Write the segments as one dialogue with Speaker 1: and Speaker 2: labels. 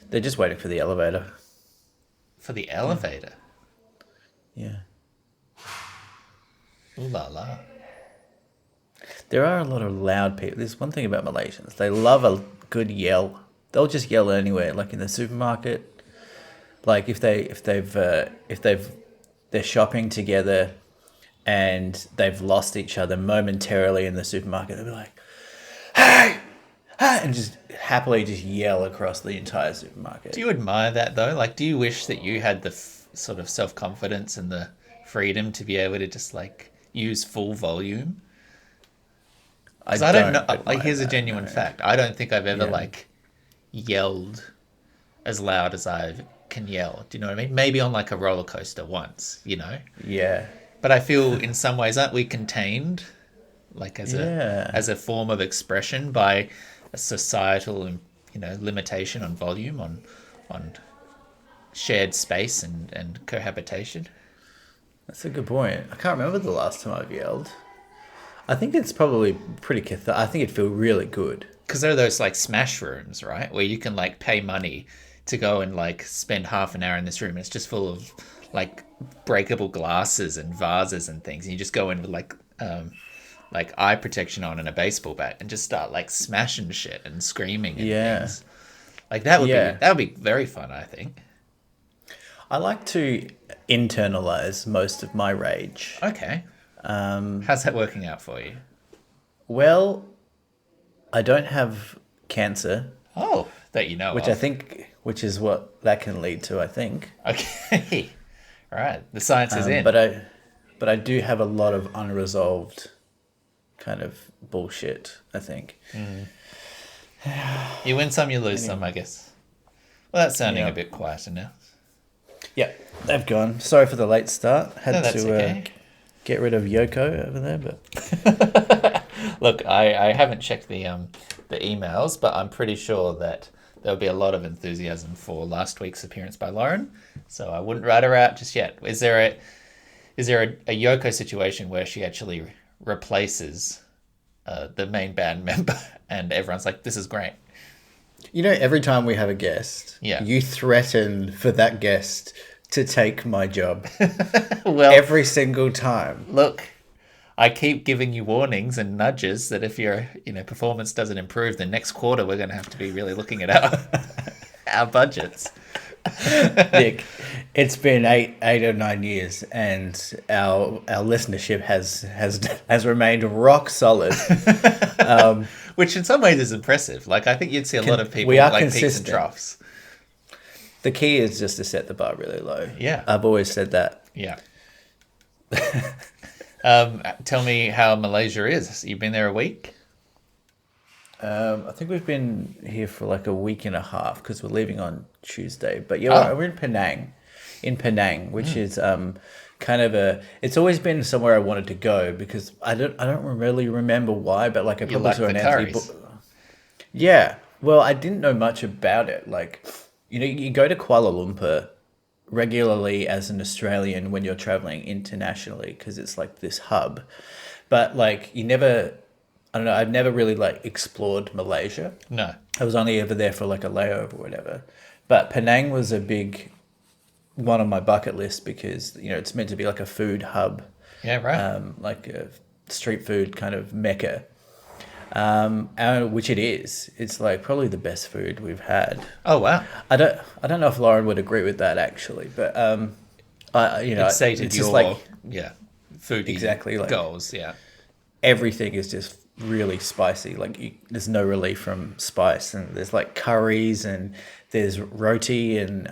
Speaker 1: They're just waiting for the elevator.
Speaker 2: For the elevator?
Speaker 1: Yeah.
Speaker 2: Ooh la la.
Speaker 1: There are a lot of loud people. There's one thing about Malaysians. They love a good yell. They'll just yell anywhere, like in the supermarket. Like they're shopping together and they've lost each other momentarily in the supermarket, they'll be like, "Hey, hey," and just happily just yell across the entire supermarket.
Speaker 2: Do you admire that though? Like, do you wish that you had the sort of self-confidence and the freedom to be able to just like use full volume? Because I don't know. Like, here's a genuine fact. I don't think I've ever like yelled as loud as I can yell. Do you know what I mean? Maybe on like a roller coaster once, you know.
Speaker 1: Yeah.
Speaker 2: But I feel in some ways, aren't we contained, like as a form of expression by a societal, you know, limitation on volume, on shared space and cohabitation?
Speaker 1: That's a good point. I can't remember the last time I've yelled. I think it's probably pretty I think it'd feel really good.
Speaker 2: Because there are those like smash rooms, right, where you can like pay money to go and like spend half an hour in this room, and it's just full of like breakable glasses and vases and things, and you just go in with like eye protection on and a baseball bat and just start like smashing shit and screaming and things. Like that would be very fun, I think.
Speaker 1: I like to internalize most of my rage.
Speaker 2: Okay. How's that working out for you?
Speaker 1: Well, I don't have cancer.
Speaker 2: Oh, that you know
Speaker 1: which
Speaker 2: of.
Speaker 1: I think, which is what that can lead to, I think.
Speaker 2: Okay. All right. The science is in.
Speaker 1: But I do have a lot of unresolved kind of bullshit, I think.
Speaker 2: You win some, you lose some, I guess. Well, that's sounding a bit quieter now.
Speaker 1: Yeah, they've gone. Sorry for the late start. Had to
Speaker 2: okay.
Speaker 1: Get rid of Yoko over there, but
Speaker 2: look, I haven't checked the emails, but I'm pretty sure that there'll be a lot of enthusiasm for last week's appearance by Lauren, so I wouldn't write her out just yet. Is there a Yoko situation where she actually replaces the main band member, and everyone's like, "This is great"?
Speaker 1: You know, every time we have a guest, you threaten for that guest to take my job.
Speaker 2: Well,
Speaker 1: every single time.
Speaker 2: Look, I keep giving you warnings and nudges that if your performance doesn't improve, the next quarter we're going to have to be really looking at our budgets.
Speaker 1: Nick, it's been eight or 9 years, and our listenership has remained rock solid.
Speaker 2: Which in some ways is impressive. Like, I think you'd see a lot of people like
Speaker 1: consistent.
Speaker 2: Peaks and troughs.
Speaker 1: The key is just to set the bar really low.
Speaker 2: Yeah.
Speaker 1: I've always said that.
Speaker 2: Yeah. Tell me how Malaysia is. You've been there a week?
Speaker 1: I think we've been here for like a week and a half because we're leaving on Tuesday. But we're in Penang, which is kind of it's always been somewhere I wanted to go because I don't really remember why, but like I probably saw an Anthony. Yeah. Well, I didn't know much about it. Like, you go to Kuala Lumpur regularly as an Australian when you're traveling internationally because it's like this hub, but like I don't know, I've never really like explored Malaysia.
Speaker 2: No.
Speaker 1: I was only ever there for like a layover or whatever. But Penang was a big one on my bucket list because, it's meant to be like a food hub.
Speaker 2: Yeah, right.
Speaker 1: Like a street food kind of mecca. Which it is. It's like probably the best food we've had.
Speaker 2: Oh, wow.
Speaker 1: I don't know if Lauren would agree with that actually, but
Speaker 2: it's sated your, foodie
Speaker 1: exactly, like,
Speaker 2: goals, yeah.
Speaker 1: Everything is just really spicy. Like there's no relief from spice, and there's like curries and there's roti and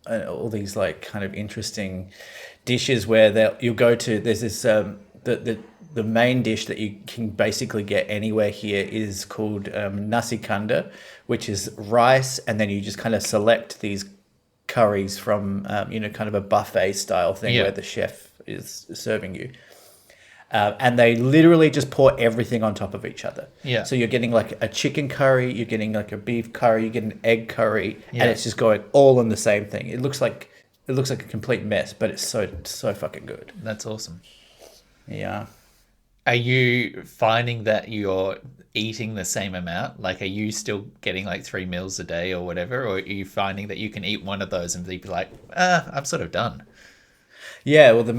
Speaker 1: all these like kind of interesting dishes where you'll go to. There's this the main dish that you can basically get anywhere here is called nasi kanda, which is rice, and then you just kind of select these curries from kind of a buffet style thing where the chef is serving you. And they literally just pour everything on top of each other.
Speaker 2: Yeah.
Speaker 1: So you're getting like a chicken curry, you're getting like a beef curry, you get an egg curry, and it's just going all in the same thing. It looks like a complete mess, but it's so fucking good.
Speaker 2: That's awesome.
Speaker 1: Yeah.
Speaker 2: Are you finding that you're eating the same amount? Like, are you still getting like 3 meals a day or whatever? Or are you finding that you can eat one of those and be like, I'm sort of done?
Speaker 1: Yeah, well, the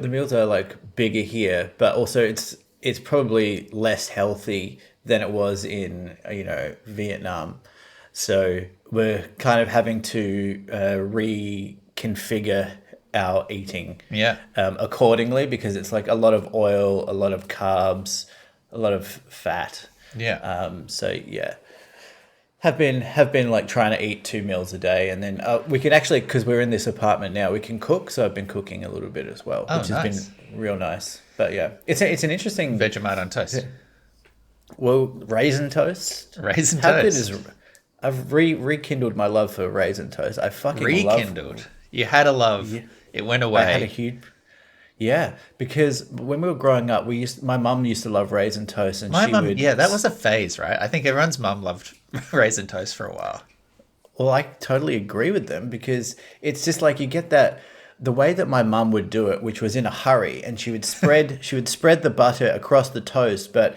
Speaker 1: meals are like bigger here, but also it's probably less healthy than it was in Vietnam. So we're kind of having to reconfigure our eating
Speaker 2: Yeah.
Speaker 1: accordingly, because it's like a lot of oil, a lot of carbs, a lot of fat.
Speaker 2: Yeah.
Speaker 1: So yeah, have been like trying to eat 2 meals a day, and then we can actually, because we're in this apartment now, we can cook. So I've been cooking a little bit as well,
Speaker 2: Oh,
Speaker 1: which has been
Speaker 2: nice.
Speaker 1: real nice. But yeah, it's an interesting.
Speaker 2: Vegemite on toast.
Speaker 1: Well, raisin toast.
Speaker 2: Raisin
Speaker 1: How good
Speaker 2: toast.
Speaker 1: is? I've rekindled my love for raisin toast. I fucking love.
Speaker 2: Rekindled. You had a love.
Speaker 1: Yeah,
Speaker 2: It went
Speaker 1: I had a
Speaker 2: away.
Speaker 1: huge. Yeah, because when we were growing up, my mum used to love raisin toast, and
Speaker 2: My
Speaker 1: she
Speaker 2: mum,
Speaker 1: would.
Speaker 2: yeah, that was a phase, right? I think everyone's mum loved raisin toast for a while.
Speaker 1: Well, I totally agree with them, because it's just like you get that the way that my mum would do it, which was in a hurry, and she would spread the butter across the toast, but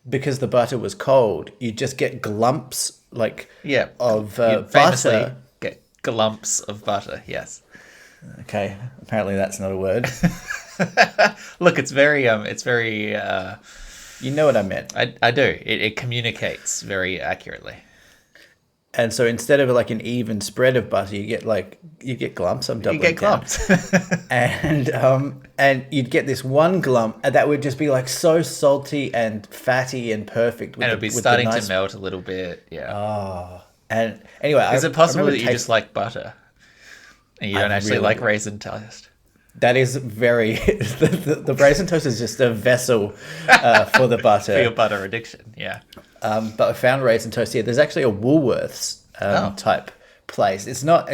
Speaker 1: because the butter was cold, you just get glumps like
Speaker 2: Yeah.
Speaker 1: of
Speaker 2: You'd famously
Speaker 1: butter.
Speaker 2: get glumps of butter, yes.
Speaker 1: Okay, apparently that's not a word.
Speaker 2: Look, it's very,
Speaker 1: You know what I meant.
Speaker 2: I do. It communicates very accurately.
Speaker 1: And so instead of like an even spread of butter, you get glumps. I'm
Speaker 2: You
Speaker 1: doubling
Speaker 2: get
Speaker 1: down.
Speaker 2: glumps.
Speaker 1: And you'd get this one glump that would just be like so salty and fatty and perfect with
Speaker 2: And
Speaker 1: the,
Speaker 2: it'll be
Speaker 1: with the
Speaker 2: starting
Speaker 1: nice.
Speaker 2: to melt a little bit. Yeah.
Speaker 1: And anyway,
Speaker 2: Is it
Speaker 1: I
Speaker 2: possible
Speaker 1: remember
Speaker 2: that you just like butter and you
Speaker 1: I
Speaker 2: don't actually
Speaker 1: really
Speaker 2: like raisin toast?
Speaker 1: that is very the raisin toast is just a vessel for the butter.
Speaker 2: For your butter addiction, yeah.
Speaker 1: But I found raisin toast here. There's actually a Woolworths
Speaker 2: Oh.
Speaker 1: type place. It's not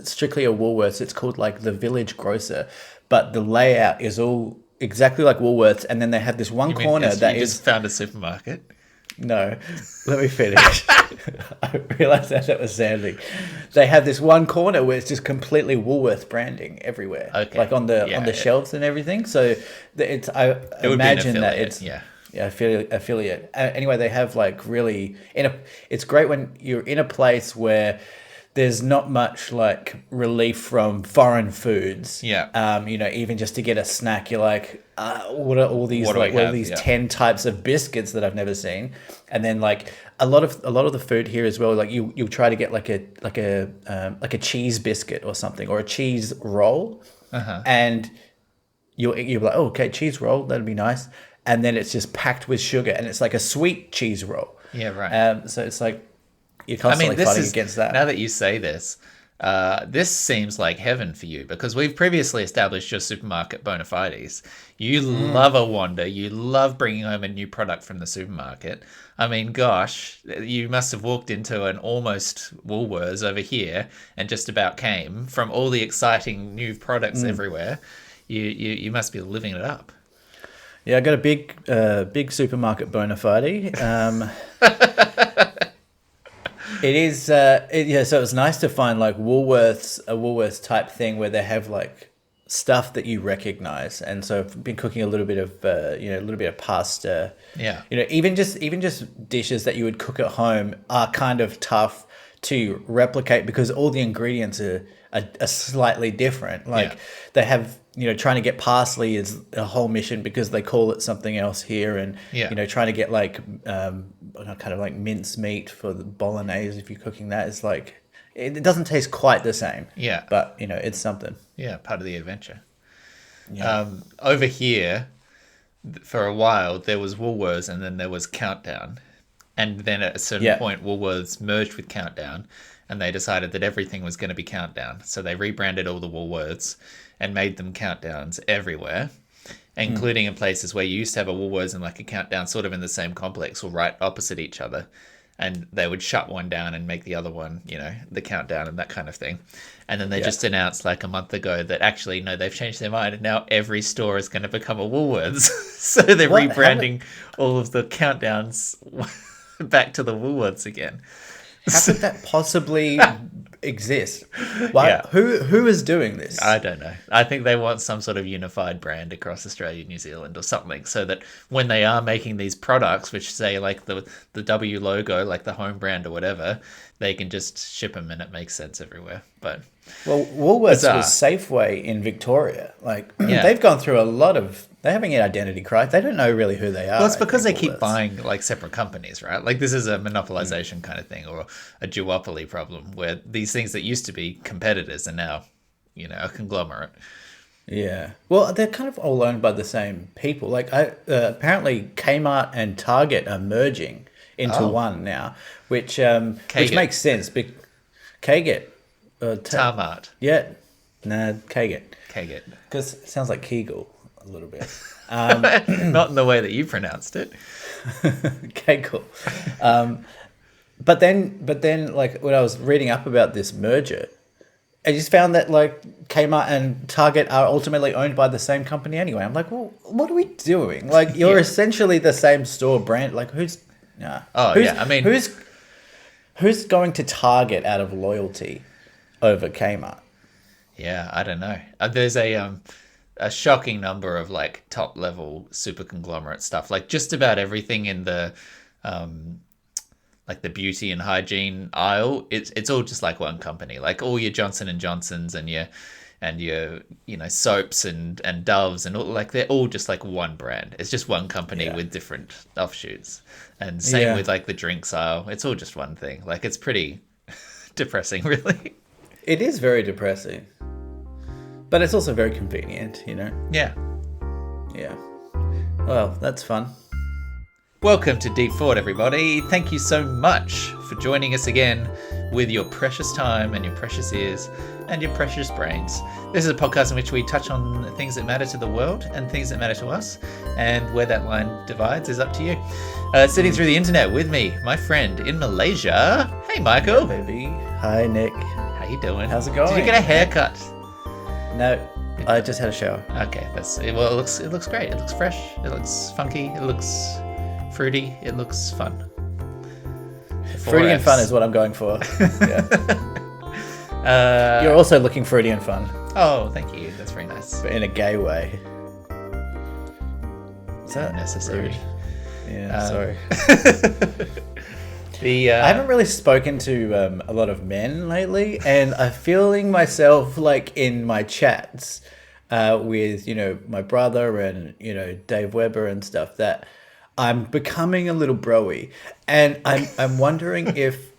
Speaker 1: strictly a Woolworths. It's called like the Village Grocer, but the layout is all exactly like Woolworths. And then they have this one
Speaker 2: You mean
Speaker 1: corner
Speaker 2: as
Speaker 1: that
Speaker 2: you
Speaker 1: is
Speaker 2: just found a supermarket?
Speaker 1: no. Let me finish. I realized that was sounding. They have this one corner where it's just completely Woolworth branding everywhere,
Speaker 2: Okay.
Speaker 1: like on the
Speaker 2: Yeah, yeah.
Speaker 1: shelves and everything. So it's I
Speaker 2: It would be an
Speaker 1: imagine that
Speaker 2: affiliate,
Speaker 1: it's
Speaker 2: yeah.
Speaker 1: yeah, affiliate. Anyway, they have like really it's great when you're in a place where there's not much like relief from foreign foods.
Speaker 2: Yeah.
Speaker 1: Even just to get a snack, you're like, what are all these
Speaker 2: What do
Speaker 1: like
Speaker 2: we
Speaker 1: what are
Speaker 2: have?
Speaker 1: these
Speaker 2: Yeah.
Speaker 1: 10 types of biscuits that I've never seen? And then like a lot of the food here as well, like you'll try to get like a cheese biscuit or something, or a cheese roll. And you'll be like, oh, okay, cheese roll, that'd be nice. And then it's just packed with sugar, and it's like a sweet cheese roll.
Speaker 2: Yeah, right.
Speaker 1: So it's like you're
Speaker 2: I
Speaker 1: constantly
Speaker 2: mean, this
Speaker 1: fighting
Speaker 2: is
Speaker 1: against that.
Speaker 2: now that you say this seems like heaven for you because we've previously established your supermarket bona fides. You love a wander. You love bringing home a new product from the supermarket. I mean, gosh, you must have walked into an almost Woolworths over here and just about came from all the exciting new products everywhere. You must be living it up.
Speaker 1: Yeah, I got a big supermarket bona fide. It is, yeah. So it was nice to find like a Woolworths type thing where they have like stuff that you recognize. And so I've been cooking a little bit of, a little bit of pasta.
Speaker 2: Yeah.
Speaker 1: Even just dishes that you would cook at home are kind of tough to replicate because all the ingredients are slightly different. Like
Speaker 2: Yeah.
Speaker 1: they have, trying to get parsley is a whole mission because they call it something else here, and
Speaker 2: Yeah.
Speaker 1: trying to get like kind of like mince meat for the bolognese if you're cooking that is like it doesn't taste quite the same.
Speaker 2: Yeah.
Speaker 1: But it's something.
Speaker 2: Yeah, part of the adventure.
Speaker 1: Yeah.
Speaker 2: Over here, for a while, there was Woolworths and then there was Countdown. And then at a certain point, Woolworths merged with Countdown and they decided that everything was going to be Countdown. So they rebranded all the Woolworths and made them Countdowns everywhere, including in places where you used to have a Woolworths and like a Countdown sort of in the same complex or right opposite each other. And they would shut one down and make the other one, the Countdown and that kind of thing. And then they just announced like a month ago that actually, no, they've changed their mind. And now every store is going to become a Woolworths. So they're
Speaker 1: What?
Speaker 2: rebranding all of the Countdowns back to the Woolworths again.
Speaker 1: How could that possibly exist. Why?
Speaker 2: Yeah.
Speaker 1: Who is doing this?
Speaker 2: I don't know. I think they want some sort of unified brand across Australia, New Zealand, or something, so that when they are making these products, which say like the W logo, like the home brand or whatever, they can just ship them and it makes sense everywhere. But
Speaker 1: Well, Woolworths
Speaker 2: bizarre.
Speaker 1: was Safeway in Victoria. Like
Speaker 2: Yeah.
Speaker 1: they've gone through a lot of. They're having an identity crisis. They don't know really who they are.
Speaker 2: Well, it's
Speaker 1: I
Speaker 2: because they
Speaker 1: think,
Speaker 2: keep
Speaker 1: Woolworths.
Speaker 2: buying like separate companies, right? Like this is a monopolization kind of thing, or a duopoly problem, where these things that used to be competitors are now, a conglomerate.
Speaker 1: Yeah. Well, they're kind of all owned by the same people. Like, apparently Kmart and Target are merging into one now, which makes sense. Kaget.
Speaker 2: Tarmart.
Speaker 1: Yeah. Nah, Kaget.
Speaker 2: Kaget.
Speaker 1: Because it sounds like Kegel a little bit.
Speaker 2: Not in the way that you pronounced it.
Speaker 1: Kegel. But then, like, when I was reading up about this merger, I just found that like Kmart and Target are ultimately owned by the same company anyway. I'm like, well, what are we doing? Like, you're essentially the same store brand. Like, who's? Nah.
Speaker 2: Oh,
Speaker 1: Who's,
Speaker 2: yeah, I mean-
Speaker 1: who's going to Target out of loyalty over Kmart?
Speaker 2: Yeah, I don't know. There's a shocking number of like top level super conglomerate stuff. Like just about everything in the like the beauty and hygiene aisle, it's all just like one company. Like all your Johnson and Johnsons and your soaps and Doves and all, like they're all just like one brand. It's just one company with different offshoots. And same with like the drinks aisle. It's all just one thing. Like it's pretty depressing, really.
Speaker 1: It is very depressing, but it's also very convenient.
Speaker 2: Yeah.
Speaker 1: Yeah. Well, that's fun.
Speaker 2: Welcome to Deep Thought, everybody. Thank you so much for joining us again with your precious time and your precious ears and your precious brains. This is a podcast in which we touch on things that matter to the world and things that matter to us, and where that line divides is up to you. Sitting through the internet with me, my friend in Malaysia. Hey, Michael.
Speaker 1: Yeah, baby. Hi, Nick.
Speaker 2: How you doing?
Speaker 1: How's it going?
Speaker 2: Did you get a haircut?
Speaker 1: No, I just had a shower.
Speaker 2: Okay, it looks great. It looks fresh. It looks funky. It looks fruity. It looks fun.
Speaker 1: Fruity and fun is what I'm going for. Yeah. You're also looking fruity and fun,
Speaker 2: Oh, thank you. That's very nice.
Speaker 1: but in a gay way. Is that
Speaker 2: Unnecessary.
Speaker 1: rude? Yeah, sorry.
Speaker 2: I
Speaker 1: I haven't really spoken to a lot of men lately, and I'm feeling myself like in my chats with my brother and Dave Weber and stuff that I'm becoming a little broy, and I'm wondering if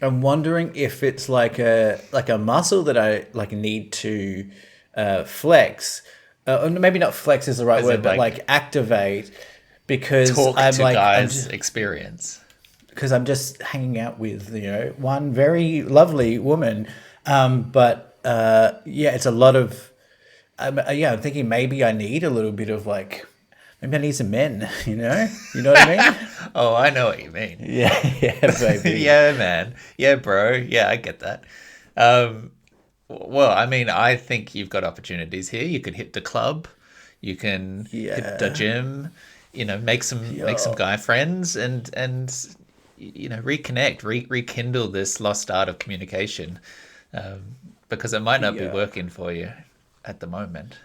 Speaker 1: it's like a muscle that I like need to flex, or maybe not flex is the right
Speaker 2: As
Speaker 1: word,
Speaker 2: in,
Speaker 1: but
Speaker 2: like,
Speaker 1: like activate, because
Speaker 2: talk
Speaker 1: I'm
Speaker 2: to
Speaker 1: like
Speaker 2: guys' experience.
Speaker 1: because I'm just hanging out with one very lovely woman, but it's a lot of I'm thinking maybe I need a little bit of like maybe I need some men, you know what I mean?
Speaker 2: Oh, I know what you mean.
Speaker 1: Yeah, baby.
Speaker 2: Yeah, man. Yeah, bro. Yeah, I get that. Well, I mean, I think you've got opportunities here. You could hit the club. You can hit the gym. Make some guy friends and reconnect, rekindle this lost art of communication, because it might not be working for you at the moment.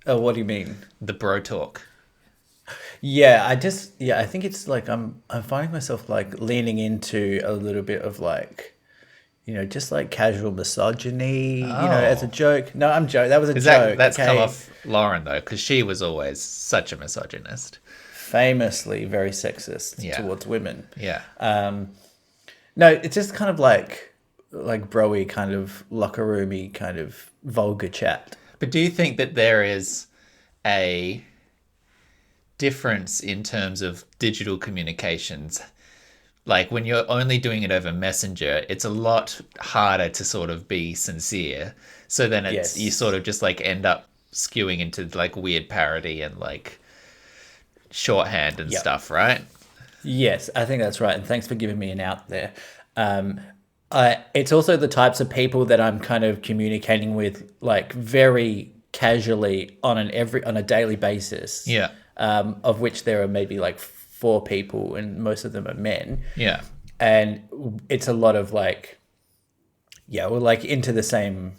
Speaker 1: Oh, what do you mean?
Speaker 2: The bro talk.
Speaker 1: Yeah, I think it's like I'm finding myself like leaning into a little bit of like, just like casual misogyny, as a joke. No, I'm joking. That was a joke.
Speaker 2: That's
Speaker 1: okay?
Speaker 2: come off Lauren though, because she was always such a misogynist.
Speaker 1: Famously very sexist towards women.
Speaker 2: Yeah.
Speaker 1: No, it's just kind of like broy kind of locker roomy kind of vulgar chat.
Speaker 2: But do you think that there is a difference in terms of digital communications? Like when you're only doing it over Messenger, it's a lot harder to sort of be sincere. So then you sort of just like end up skewing into like weird parody and like shorthand and stuff, right?
Speaker 1: Yes, I think that's right. And thanks for giving me an out there. It's also the types of people that I'm kind of communicating with, like very casually on a daily basis.
Speaker 2: Yeah.
Speaker 1: Of which there are maybe like 4 people, and most of them are men.
Speaker 2: Yeah.
Speaker 1: And it's a lot of like, yeah, we're like into the same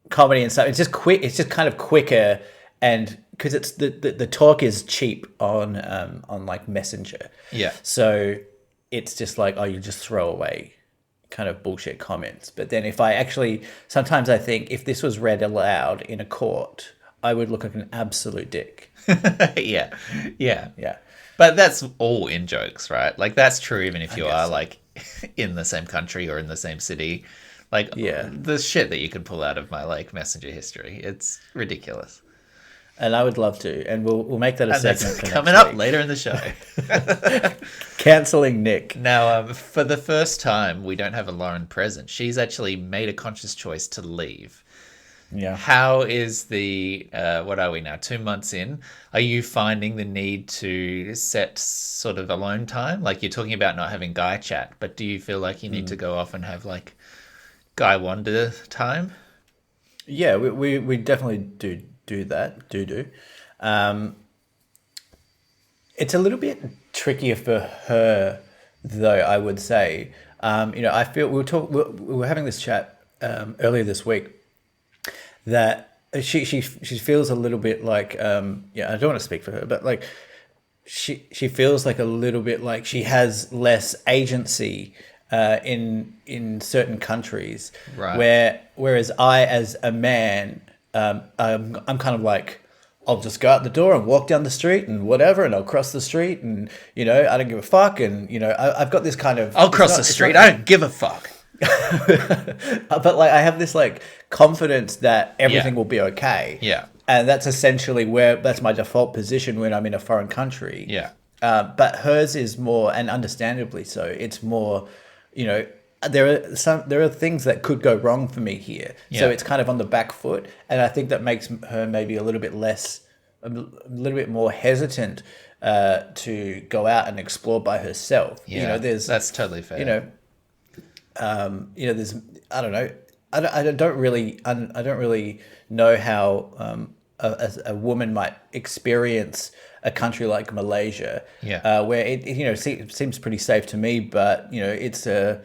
Speaker 1: comedy and stuff. It's just quick. It's just kind of quicker, and because it's the talk is cheap on like Messenger.
Speaker 2: Yeah.
Speaker 1: So it's just like, oh, you just throw away kind of bullshit comments. But then if I actually, sometimes I think if this was read aloud in a court, I would look like an absolute dick.
Speaker 2: Yeah. Yeah.
Speaker 1: Yeah.
Speaker 2: But that's all in jokes, right? Like that's true even if you
Speaker 1: guess
Speaker 2: are
Speaker 1: so.
Speaker 2: like in the same country or in the same city. Like
Speaker 1: Yeah.
Speaker 2: the shit that you can pull out of my like Messenger history. It's ridiculous.
Speaker 1: And I would love to. And we'll make that a
Speaker 2: And that's
Speaker 1: segment for
Speaker 2: coming
Speaker 1: next
Speaker 2: up
Speaker 1: week.
Speaker 2: later in the show.
Speaker 1: Canceling Nick.
Speaker 2: Now, for the first time, we don't have a Lauren present. She's actually made a conscious choice to leave.
Speaker 1: Yeah.
Speaker 2: How is the, what are we now, 2 months in? Are you finding the need to set sort of alone time? Like you're talking about not having guy chat, but do you feel like you need to go off and have like guy wander time?
Speaker 1: Yeah, we definitely do that. Do. It's a little bit trickier for her, though, I would say. I feel we were having this chat earlier this week that she feels a little bit like I don't want to speak for her, but like she feels like a little bit like she has less agency in certain countries,
Speaker 2: Right.
Speaker 1: whereas I as a man I'm kind of like, I'll just go out the door and walk down the street and whatever, and I'll cross the street, and I don't give a fuck, and I've got this kind of
Speaker 2: I'll cross the street. I don't give a fuck.
Speaker 1: but like I have this like confidence that everything
Speaker 2: Yeah.
Speaker 1: will be okay.
Speaker 2: Yeah.
Speaker 1: And that's essentially that's my default position when I'm in a foreign country.
Speaker 2: Yeah.
Speaker 1: But hers is more, and understandably so. It's more, there are things that could go wrong for me here. So
Speaker 2: Yeah.
Speaker 1: it's kind of on the back foot, and I think that makes her maybe a little bit more hesitant to go out and explore by herself.
Speaker 2: Yeah. That's totally fair.
Speaker 1: There's I don't know. I don't really know how a woman might experience a country like Malaysia,
Speaker 2: Yeah.
Speaker 1: where it seems pretty safe to me, but it's a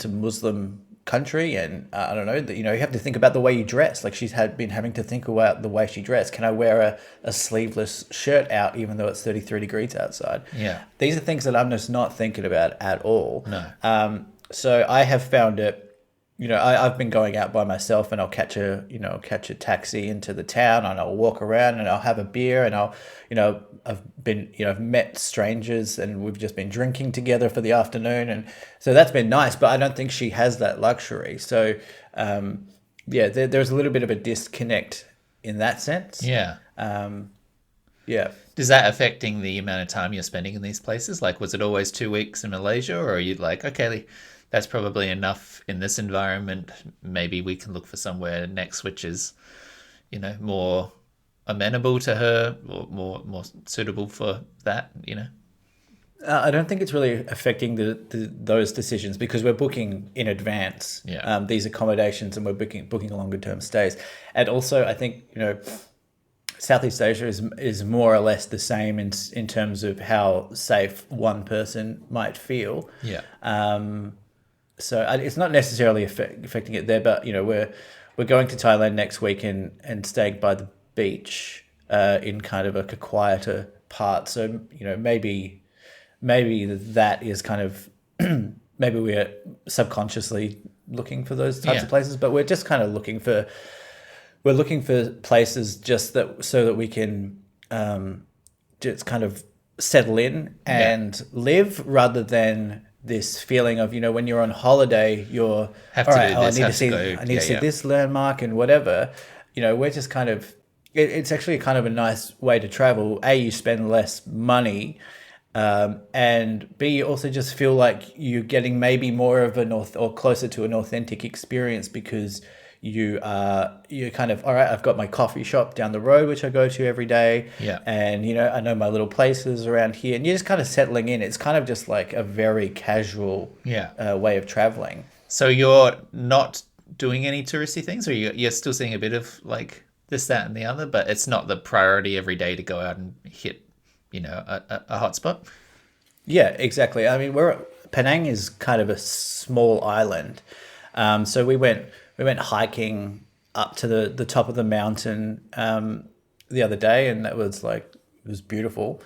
Speaker 1: Muslim country, and I don't know that you have to think about the way you dress. Like she's been having to think about the way she dressed. Can I wear a sleeveless shirt out even though it's 33 degrees outside?
Speaker 2: Yeah.
Speaker 1: These are things that I'm just not thinking about at all.
Speaker 2: No.
Speaker 1: So I have found it. I've been going out by myself, and I'll catch a taxi into the town, and I'll walk around, and I'll have a beer, and I've met strangers, and we've just been drinking together for the afternoon, and so that's been nice. But I don't think she has that luxury. So, there's a little bit of a disconnect in that sense.
Speaker 2: Yeah.
Speaker 1: Yeah.
Speaker 2: Is that affecting the amount of time you're spending in these places? Like, was it always 2 weeks in Malaysia, or are you like, okay, that's probably enough in this environment. Maybe we can look for somewhere next which is, more amenable to her or more suitable for that,
Speaker 1: I don't think it's really affecting those decisions because we're booking in advance these accommodations, and we're booking longer term stays. And also, I think Southeast Asia is more or less the same in terms of how safe one person might feel.
Speaker 2: Yeah.
Speaker 1: So it's not necessarily affecting it there, but we're going to Thailand next week and staying by the beach in kind of a quieter part. So maybe that is kind of maybe we're subconsciously looking for those types of places, but we're just kind of looking for places just so that we can just kind of settle in and live, rather than this feeling of when you're on holiday, you're
Speaker 2: Have to
Speaker 1: all right.
Speaker 2: do
Speaker 1: I
Speaker 2: this,
Speaker 1: need
Speaker 2: have
Speaker 1: to see
Speaker 2: to go.
Speaker 1: I need to see
Speaker 2: Yeah.
Speaker 1: this landmark and whatever. We're just kind of it's actually kind of a nice way to travel. A, you spend less money, and B, you also just feel like you're getting maybe more of or closer to an authentic experience because you're kind of all right. I've got my coffee shop down the road, which I go to every day, and I know my little places around here, and you're just kind of settling in. It's kind of just like a very casual way of traveling.
Speaker 2: So you're not doing any touristy things, or you're still seeing a bit of like this, that, and the other, but it's not the priority every day to go out and hit, a hot spot.
Speaker 1: Yeah, exactly. I mean, Penang is kind of a small island. So we went hiking up to the top of the mountain the other day, and that was like it was beautiful.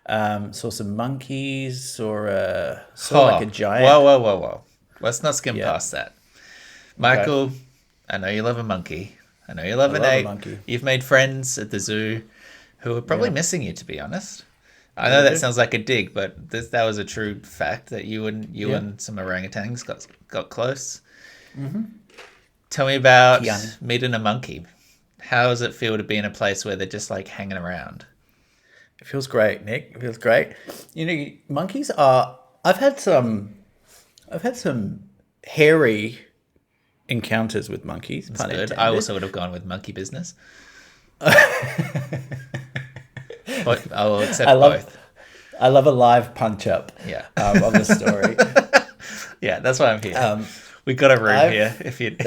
Speaker 1: Saw some monkeys, saw like
Speaker 2: Oh,
Speaker 1: a giant.
Speaker 2: whoa. Let's not skim
Speaker 1: Yeah.
Speaker 2: past that.
Speaker 1: Okay.
Speaker 2: Michael, I know you love a monkey. I know you love
Speaker 1: I
Speaker 2: an
Speaker 1: love a
Speaker 2: ape.
Speaker 1: monkey.
Speaker 2: You've made friends at the zoo who are probably
Speaker 1: Yeah.
Speaker 2: missing you, to be honest. I
Speaker 1: Yeah,
Speaker 2: know
Speaker 1: they
Speaker 2: that
Speaker 1: do.
Speaker 2: sounds like a dig, but that was a true fact that you
Speaker 1: Yeah.
Speaker 2: and some orangutans got close. Tell me about
Speaker 1: Kiani.
Speaker 2: meeting a monkey. How does it feel to be in a place where they're just like hanging around?
Speaker 1: It feels great, Nick. It feels great. Monkeys are. I've had some. I've had some hairy encounters with monkeys,
Speaker 2: It's
Speaker 1: pun
Speaker 2: good. I
Speaker 1: intended.
Speaker 2: also would have gone with monkey business, but I will
Speaker 1: I
Speaker 2: accept
Speaker 1: love.
Speaker 2: both.
Speaker 1: I love a live punch up.
Speaker 2: Yeah.
Speaker 1: Of the story.
Speaker 2: Yeah, that's why I'm here. We got a room
Speaker 1: I've-
Speaker 2: here if you need,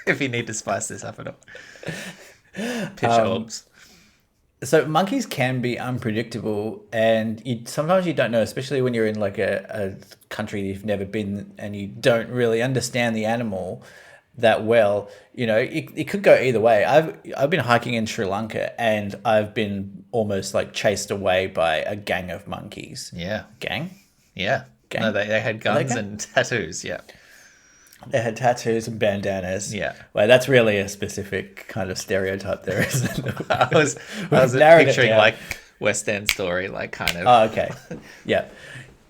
Speaker 2: if you need to spice this up at all. Pitch orbs.
Speaker 1: So monkeys can be unpredictable, and sometimes you don't know, especially when you're in like a country you've never been and you don't really understand the animal that well. It could go either way. I've been hiking in Sri Lanka, and I've been almost like chased away by a gang of monkeys.
Speaker 2: Yeah,
Speaker 1: Gang?
Speaker 2: yeah.
Speaker 1: Gang?
Speaker 2: No, they had guns
Speaker 1: gang?
Speaker 2: and tattoos. Yeah,
Speaker 1: They had tattoos and bandanas.
Speaker 2: yeah.
Speaker 1: Well, that's really a specific kind of stereotype there, isn't it?
Speaker 2: I was
Speaker 1: narrowed it
Speaker 2: picturing
Speaker 1: down.
Speaker 2: like West End story, like kind of
Speaker 1: Oh, okay. Yeah.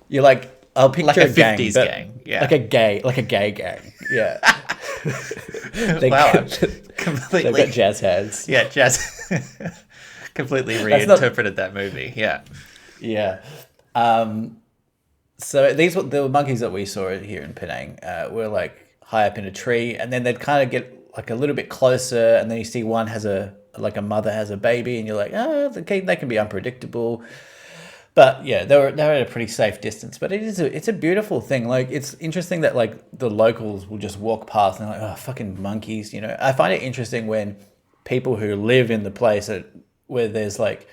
Speaker 1: You're like, I'll picture
Speaker 2: like a
Speaker 1: a gang,
Speaker 2: 50s
Speaker 1: but
Speaker 2: gang. Yeah.
Speaker 1: like a gay gang. Yeah.
Speaker 2: Wow, I'm
Speaker 1: They've
Speaker 2: completely
Speaker 1: got jazz hands.
Speaker 2: yeah, jazz. Completely
Speaker 1: That's not-
Speaker 2: reinterpreted that movie. Yeah,
Speaker 1: Yeah. So these were the monkeys that we saw here in Penang. Were like high up in a tree, and then they'd kind of get like a little bit closer, and then you see one has a mother has a baby, and you're like, they can be unpredictable. But yeah, they were at a pretty safe distance. But it's a beautiful thing. Like it's interesting that like the locals will just walk past and they're like, oh, fucking monkeys. I find it interesting when people who live in the place where there's like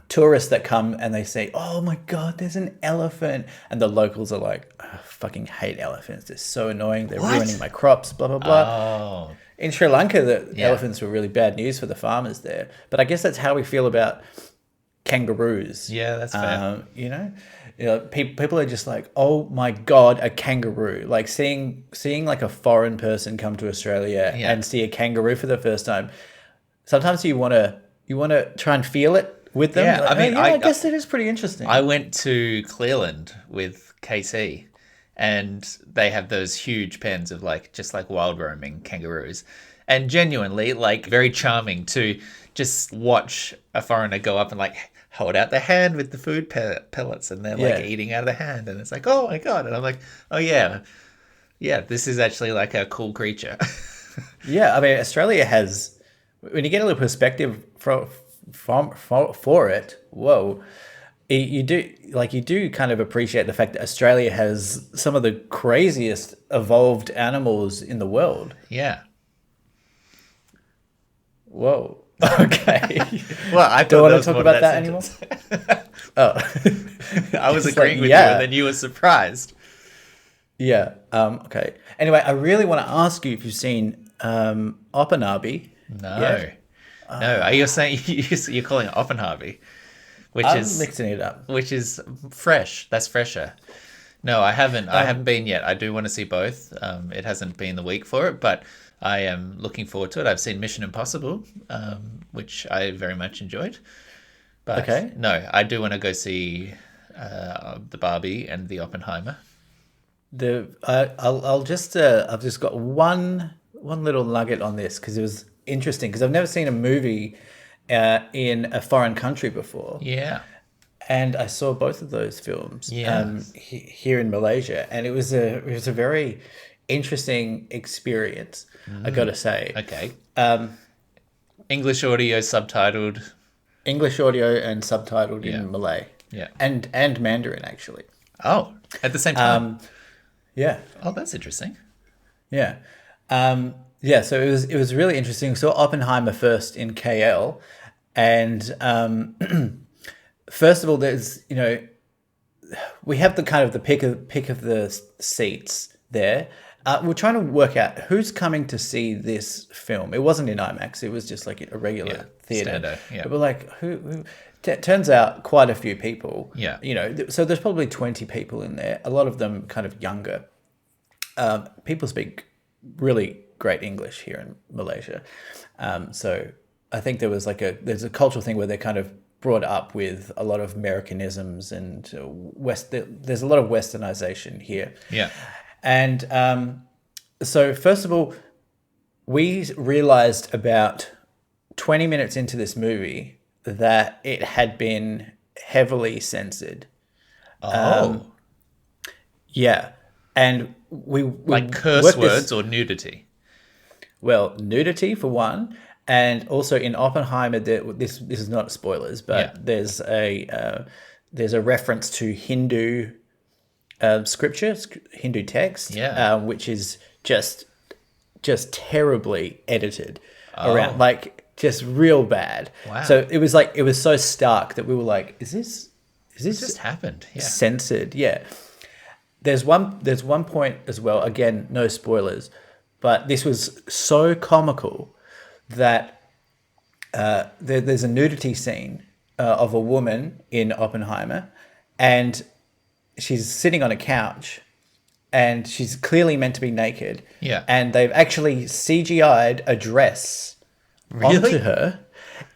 Speaker 1: tourists that come and they say, oh my god, there's an elephant, and the locals are like, I fucking hate elephants. They're so annoying. They're
Speaker 2: What?
Speaker 1: ruining my crops. Blah blah blah.
Speaker 2: oh,
Speaker 1: In Sri Lanka, the
Speaker 2: Yeah.
Speaker 1: elephants were really bad news for the farmers there. But I guess that's how we feel about kangaroos.
Speaker 2: yeah, that's fair.
Speaker 1: People are just like, oh my god, a kangaroo. Like seeing like a foreign person come to Australia
Speaker 2: Yeah.
Speaker 1: and see a kangaroo for the first time. Sometimes you want to try and feel it with them.
Speaker 2: Yeah,
Speaker 1: Like,
Speaker 2: I mean,
Speaker 1: I guess it is pretty interesting.
Speaker 2: I went to Clearland with KC, and they have those huge pens of like just like wild roaming kangaroos, and genuinely like very charming to just watch a foreigner go up and like hold out their hand with the food pellets, and they're like
Speaker 1: Yeah.
Speaker 2: eating out of the hand, and it's like, oh my god, and I'm like, oh yeah, this is actually like a cool creature.
Speaker 1: Yeah, I mean, Australia has, when you get a little perspective for it, whoa, you do kind of appreciate the fact that Australia has some of the craziest evolved animals in the world.
Speaker 2: Yeah.
Speaker 1: Whoa. Okay.
Speaker 2: Well, I
Speaker 1: Don't
Speaker 2: thought
Speaker 1: want to
Speaker 2: was
Speaker 1: talk
Speaker 2: more
Speaker 1: about
Speaker 2: to
Speaker 1: that anymore.
Speaker 2: sentence.
Speaker 1: Oh.
Speaker 2: I was
Speaker 1: It's
Speaker 2: agreeing
Speaker 1: like,
Speaker 2: with
Speaker 1: yeah.
Speaker 2: you, and then you were surprised.
Speaker 1: Yeah. Okay. Anyway, I really want to ask you if you've seen Oppenheimer.
Speaker 2: No.
Speaker 1: Yeah.
Speaker 2: No, are you saying you're calling it Oppenheimer, which
Speaker 1: I'm
Speaker 2: is
Speaker 1: mixing it up.
Speaker 2: fresh. That's fresher. No, I haven't. I haven't been yet. I do want to see both. It hasn't been the week for it, but I am looking forward to it. I've seen Mission Impossible, which I very much enjoyed. But
Speaker 1: Okay.
Speaker 2: no, I do want to go see the Barbie and the Oppenheimer.
Speaker 1: I've just got one little nugget on this because it was interesting because I've never seen a movie in a foreign country before.
Speaker 2: Yeah.
Speaker 1: And I saw both of those films
Speaker 2: Yeah.
Speaker 1: here in Malaysia, and it was a very interesting experience. I got to say,
Speaker 2: Okay. English audio subtitled.
Speaker 1: English audio and subtitled
Speaker 2: Yeah.
Speaker 1: in Malay,
Speaker 2: Yeah.
Speaker 1: and Mandarin actually.
Speaker 2: Oh, at the same time.
Speaker 1: Yeah,
Speaker 2: Oh, that's interesting.
Speaker 1: yeah, yeah. So it was really interesting. Saw Oppenheimer first in KL, and first of all, there's we have the kind of the pick of the seats there. We're trying to work out who's coming to see this film. It wasn't in IMAX. It was just like a regular theater.
Speaker 2: Standard, yeah.
Speaker 1: But we're like, who? Turns out quite a few people.
Speaker 2: Yeah.
Speaker 1: So there's probably 20 people in there. A lot of them kind of younger. People speak really great English here in Malaysia. So I think there's a cultural thing where they're kind of brought up with a lot of Americanisms and there's a lot of westernization here.
Speaker 2: Yeah.
Speaker 1: And so first of all, we realized about 20 minutes into this movie that it had been heavily censored.
Speaker 2: Oh.
Speaker 1: Yeah. And we
Speaker 2: like curse words or nudity?
Speaker 1: Well, nudity for one. And also in Oppenheimer, this is not spoilers, but there's a reference to Hindu scripture, Hindu text, which is just terribly edited around, like just real bad.
Speaker 2: Wow.
Speaker 1: So it was so stark that we were like, is this
Speaker 2: just happened? Yeah.
Speaker 1: Censored? Yeah. There's one point as well. Again, no spoilers, but this was so comical that there's a nudity scene of a woman in Oppenheimer, and she's sitting on a couch, and she's clearly meant to be naked.
Speaker 2: Yeah.
Speaker 1: And they've actually CGI'd a dress onto her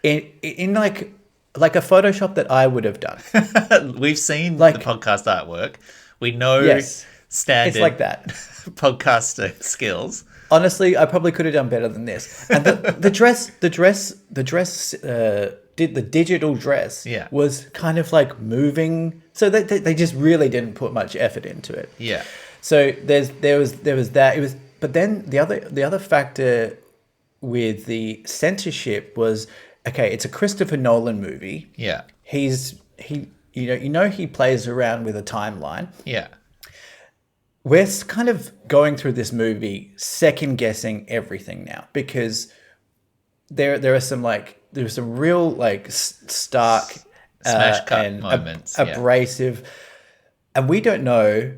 Speaker 1: in like a Photoshop that I would have done.
Speaker 2: We've seen the podcast artwork. We know standard.
Speaker 1: It's like that.
Speaker 2: Podcaster skills.
Speaker 1: Honestly, I probably could have done better than this. And the dress did the digital dress was kind of like moving. So they just really didn't put much effort into it.
Speaker 2: Yeah.
Speaker 1: So there was that. It was, but then the other factor with the censorship was, okay, it's a Christopher Nolan movie.
Speaker 2: Yeah.
Speaker 1: He he plays around with a timeline.
Speaker 2: Yeah.
Speaker 1: We're kind of going through this movie second guessing everything now, because there are some real like stark
Speaker 2: smash cut
Speaker 1: and
Speaker 2: moments,
Speaker 1: abrasive, and we don't know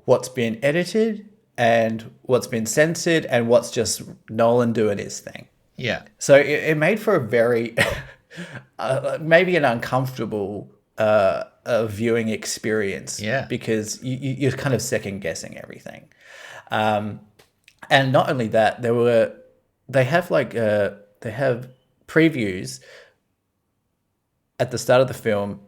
Speaker 1: what's been edited and what's been censored and what's just Nolan doing his thing.
Speaker 2: Yeah.
Speaker 1: So it made for a very maybe an uncomfortable viewing experience.
Speaker 2: Yeah.
Speaker 1: Because you're kind of second guessing everything. And not only that, they have previews at the start of the film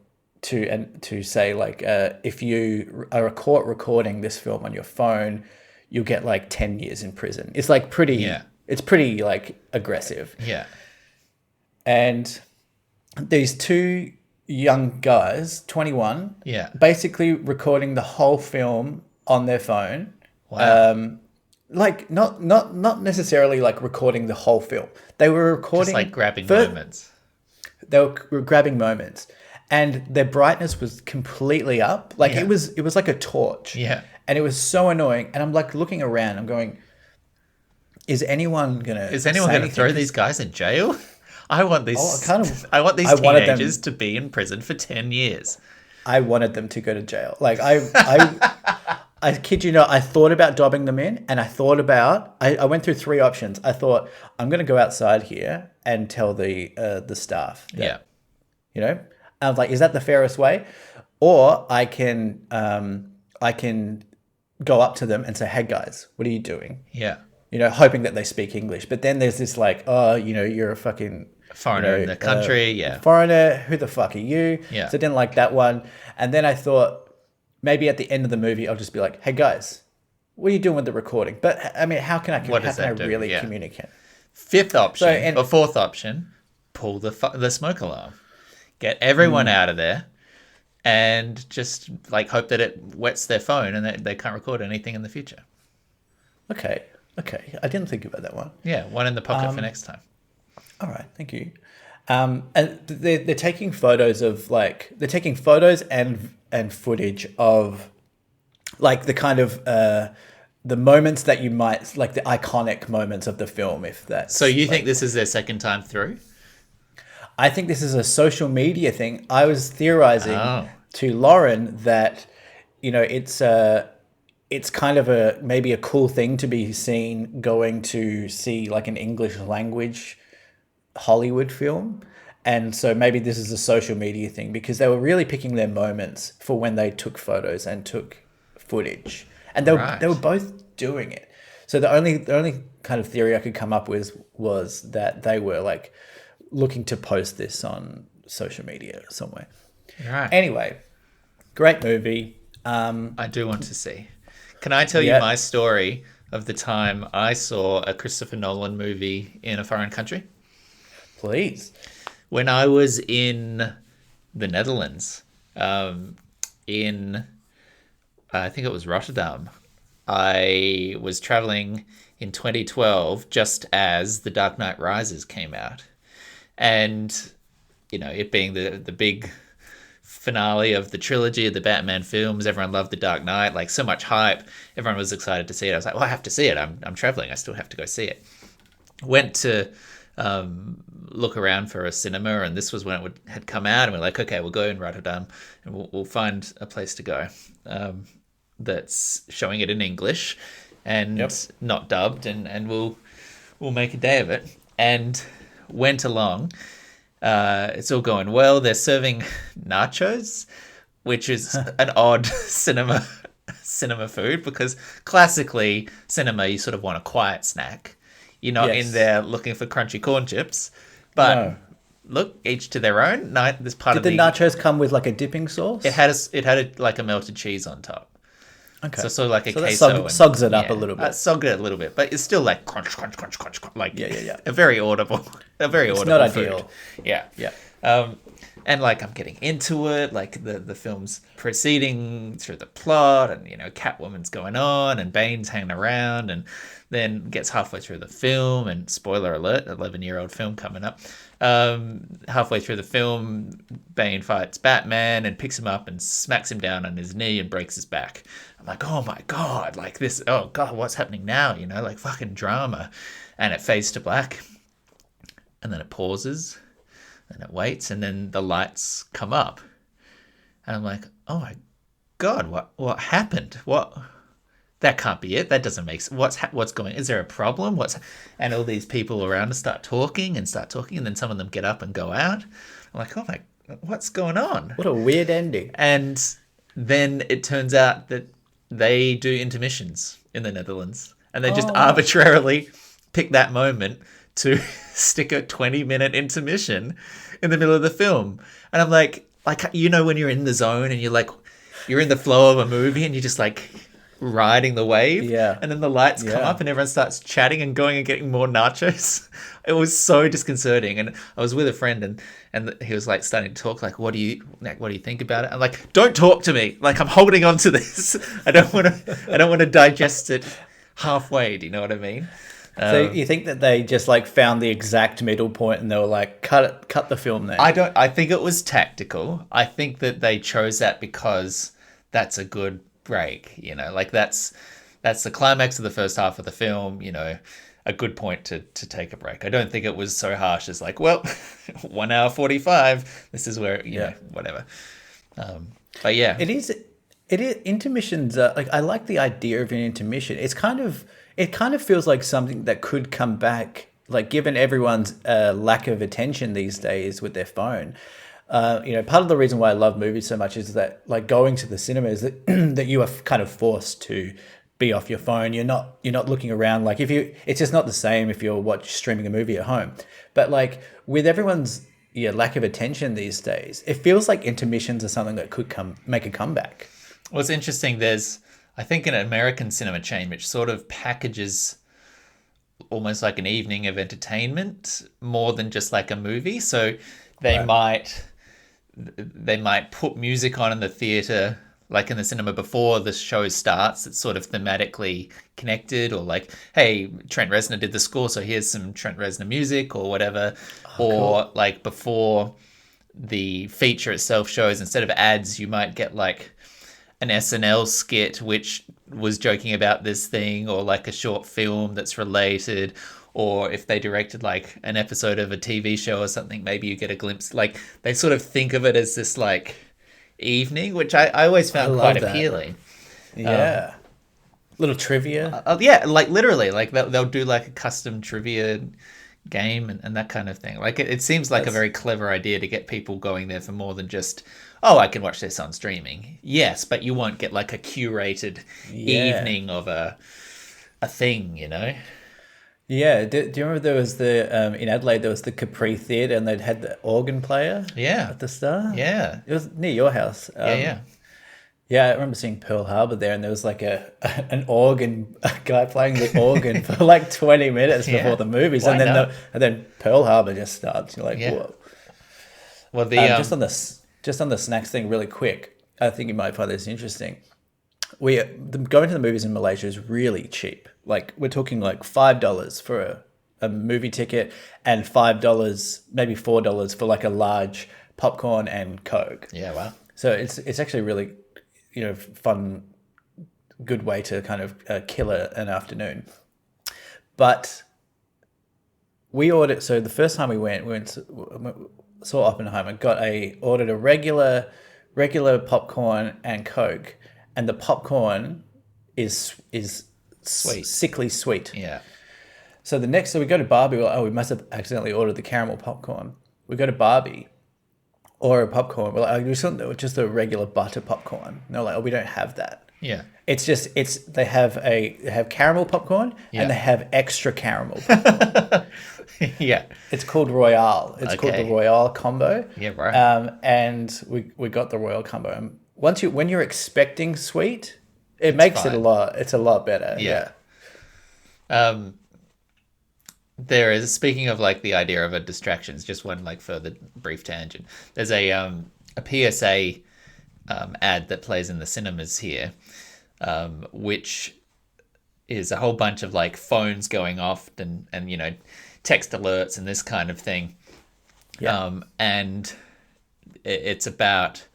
Speaker 1: to say like, if you are caught recording this film on your phone, you'll get like 10 years in prison. It's like it's pretty like aggressive.
Speaker 2: Yeah.
Speaker 1: And these two young guys, 21, basically recording the whole film on their phone.
Speaker 2: Wow.
Speaker 1: Like not necessarily like recording the whole film. They were recording
Speaker 2: just like grabbing moments.
Speaker 1: They were grabbing moments, and their brightness was completely up. Like it was like a torch.
Speaker 2: Yeah.
Speaker 1: And it was so annoying. And I'm like looking around. I'm going, is anyone gonna
Speaker 2: throw these guys in jail? I want these. I want these teenagers to be in prison for 10 years.
Speaker 1: I wanted them to go to jail. Like I kid you not, I thought about dobbing them in, and I went through three options. I thought, I'm going to go outside here and tell the staff that, I was like, is that the fairest way? Or I can go up to them and say, hey guys, what are you doing?
Speaker 2: Yeah.
Speaker 1: Hoping that they speak English. But then there's this like, you're a fucking
Speaker 2: foreigner in the country.
Speaker 1: Foreigner. Who the fuck are you?
Speaker 2: Yeah.
Speaker 1: So I didn't like that one. And then I thought, maybe at the end of the movie, I'll just be like, hey guys, what are you doing with the recording? But I mean, how can I really communicate?
Speaker 2: Fourth option, pull the smoke alarm. Get everyone out of there and just like hope that it wets their phone and they can't record anything in the future.
Speaker 1: Okay. I didn't think about that one.
Speaker 2: Yeah, one in the pocket for next time.
Speaker 1: All right, thank you. And they're taking photos and footage of like the kind of the moments that you might like, the iconic moments of the film, if that's.
Speaker 2: So you think this is their second time through?
Speaker 1: I think this is a social media thing. I was theorizing to Lauren that, it's it's kind of maybe a cool thing to be seen going to see like an English language Hollywood film. And so maybe this is a social media thing because they were really picking their moments for when they took photos and took footage. And they were
Speaker 2: Right.
Speaker 1: both doing it. So the only kind of theory I could come up with was that they were like looking to post this on social media somewhere.
Speaker 2: Right.
Speaker 1: Anyway, great movie.
Speaker 2: I do want to see. Can I tell you
Speaker 1: Yeah,
Speaker 2: my story of the time I saw a Christopher Nolan movie in a foreign country?
Speaker 1: please.
Speaker 2: When I was in the Netherlands, in I think it was Rotterdam, I was traveling in 2012 just as The Dark Knight Rises came out. And, it being the big finale of the trilogy of the Batman films, everyone loved The Dark Knight, like so much hype. Everyone was excited to see it. I was like, well, I have to see it. I'm traveling. I still have to go see it. Went to look around for a cinema, and this was when it had come out, and we're like, okay, we'll go in Rotterdam and we'll find a place to go that's showing it in English and
Speaker 1: Yep.
Speaker 2: not dubbed, and we'll make a day of it. And went along. It's all going well. They're serving nachos, which is an odd cinema food, because classically cinema, you sort of want a quiet snack. You're not in
Speaker 1: Yes.
Speaker 2: there looking for crunchy corn chips. But
Speaker 1: No.
Speaker 2: look, each to their own. No, this part
Speaker 1: Did
Speaker 2: of
Speaker 1: the nachos come with like a dipping sauce?
Speaker 2: it had like a melted cheese on top.
Speaker 1: Okay.
Speaker 2: So sort of like a
Speaker 1: So that
Speaker 2: queso.
Speaker 1: sogs it up a little bit.
Speaker 2: Sogged it a little bit, but it's still like crunch, crunch, crunch, crunch, crunch, like
Speaker 1: Yeah.
Speaker 2: a very audible,
Speaker 1: It's not
Speaker 2: food.
Speaker 1: ideal.
Speaker 2: Yeah.
Speaker 1: Yeah.
Speaker 2: And like I'm getting into it, like the film's proceeding through the plot, and Catwoman's going on, and Bane's hanging around, and then gets halfway through the film, and spoiler alert, 11-year-old film coming up. Halfway through the film, Bane fights Batman and picks him up and smacks him down on his knee and breaks his back. I'm like, oh my god, like this, oh god, what's happening now? Like fucking drama. And it fades to black, and then it pauses, and it waits, and then the lights come up, and I'm like, oh my god, what happened? What? That can't be it. That doesn't make sense. What's going? Is there a problem? And all these people around us start talking, and then some of them get up and go out. I'm like, oh my, what's going on?
Speaker 1: What a weird ending.
Speaker 2: And then it turns out that they do intermissions in the Netherlands, and they just
Speaker 1: Oh.
Speaker 2: arbitrarily pick that moment to stick a 20-minute intermission in the middle of the film. And I'm like when you're in the zone and you're in the flow of a movie and you're just like riding the wave.
Speaker 1: Yeah.
Speaker 2: And then the lights come
Speaker 1: Yeah.
Speaker 2: up and everyone starts chatting and going and getting more nachos. It was so disconcerting. And I was with a friend, and he was like starting to talk, like, what do you think about it? I'm like, don't talk to me. Like, I'm holding on to this. I don't want to digest it halfway. Do you know what I mean?
Speaker 1: So you think that they just like found the exact middle point and they were like, cut the film there?
Speaker 2: I think it was tactical. I think that they chose that because that's a good break, like that's the climax of the first half of the film, a good point to take a break. I don't think it was so harsh as like, well, 1 hour 45, this is where, whatever. But yeah.
Speaker 1: It is intermissions are, like, I like the idea of an intermission. It kind of feels like something that could come back, like given everyone's lack of attention these days with their phone. Part of the reason why I love movies so much is that, like, going to the cinema is that that you are kind of forced to be off your phone. You're not looking around. Like, it's just not the same if you're streaming a movie at home. But like with everyone's lack of attention these days, it feels like intermissions are something that could make a comeback.
Speaker 2: Well, it's interesting. There's, I think, an American cinema chain which sort of packages almost like an evening of entertainment more than just like a movie. So they might put music on in the theater, like in the cinema, before the show starts. It's sort of thematically connected, or like, hey, Trent Reznor did the score, so here's some Trent Reznor music or whatever. Or cool. Like before the feature itself shows, instead of ads, you might get like an SNL skit which was joking about this thing, or like a short film that's related. Or if they directed like an episode of a TV show or something, maybe you get a glimpse. Like, they sort of think of it as this like evening, which I always found quite appealing.
Speaker 1: Yeah. Little trivia.
Speaker 2: Yeah, like literally, like they'll do like a custom trivia game and that kind of thing. Like it seems like a very clever idea to get people going there for more than just, oh, I can watch this on streaming. Yes, but you won't get like a curated evening of a thing, you know?
Speaker 1: Yeah. Do you remember there was in Adelaide there was the Capri Theatre and they'd had the organ player?
Speaker 2: Yeah.
Speaker 1: At the start.
Speaker 2: Yeah.
Speaker 1: It was near your house.
Speaker 2: Yeah.
Speaker 1: Yeah, I remember seeing Pearl Harbor there, and there was like an organ a guy playing the organ for like 20 minutes before the movies,
Speaker 2: Why
Speaker 1: and then
Speaker 2: not?
Speaker 1: and then Pearl Harbor just starts. You're like, whoa.
Speaker 2: Well,
Speaker 1: Just on the snacks thing, really quick. I think you might find this interesting. Going to the movies in Malaysia is really cheap. Like we're talking like $5 for a movie ticket, and $5, maybe $4 for like a large popcorn and Coke.
Speaker 2: Yeah, wow.
Speaker 1: So it's actually really, fun, good way to kind of kill an afternoon. But we ordered. So the first time we went saw Oppenheimer. Ordered a regular popcorn and Coke, and the popcorn is
Speaker 2: Sweet.
Speaker 1: sickly sweet.
Speaker 2: Yeah.
Speaker 1: So we go to Barbie. We're like, oh, we must have accidentally ordered the caramel popcorn. We go to Barbie. Or a popcorn. We're like, just a regular butter popcorn. And they're like, oh, we don't have that.
Speaker 2: Yeah.
Speaker 1: They have caramel popcorn and they have extra caramel.
Speaker 2: Yeah.
Speaker 1: It's called Royale. It's called the Royale combo.
Speaker 2: Yeah, right.
Speaker 1: And we got the Royale combo. And when you're expecting sweet, it makes it it's a lot better.
Speaker 2: Yeah. There is, speaking of like the idea of a distractions, just one like further brief tangent. There's a PSA ad that plays in the cinemas here, which is a whole bunch of like phones going off and text alerts and this kind of thing.
Speaker 1: Yeah.
Speaker 2: And it's about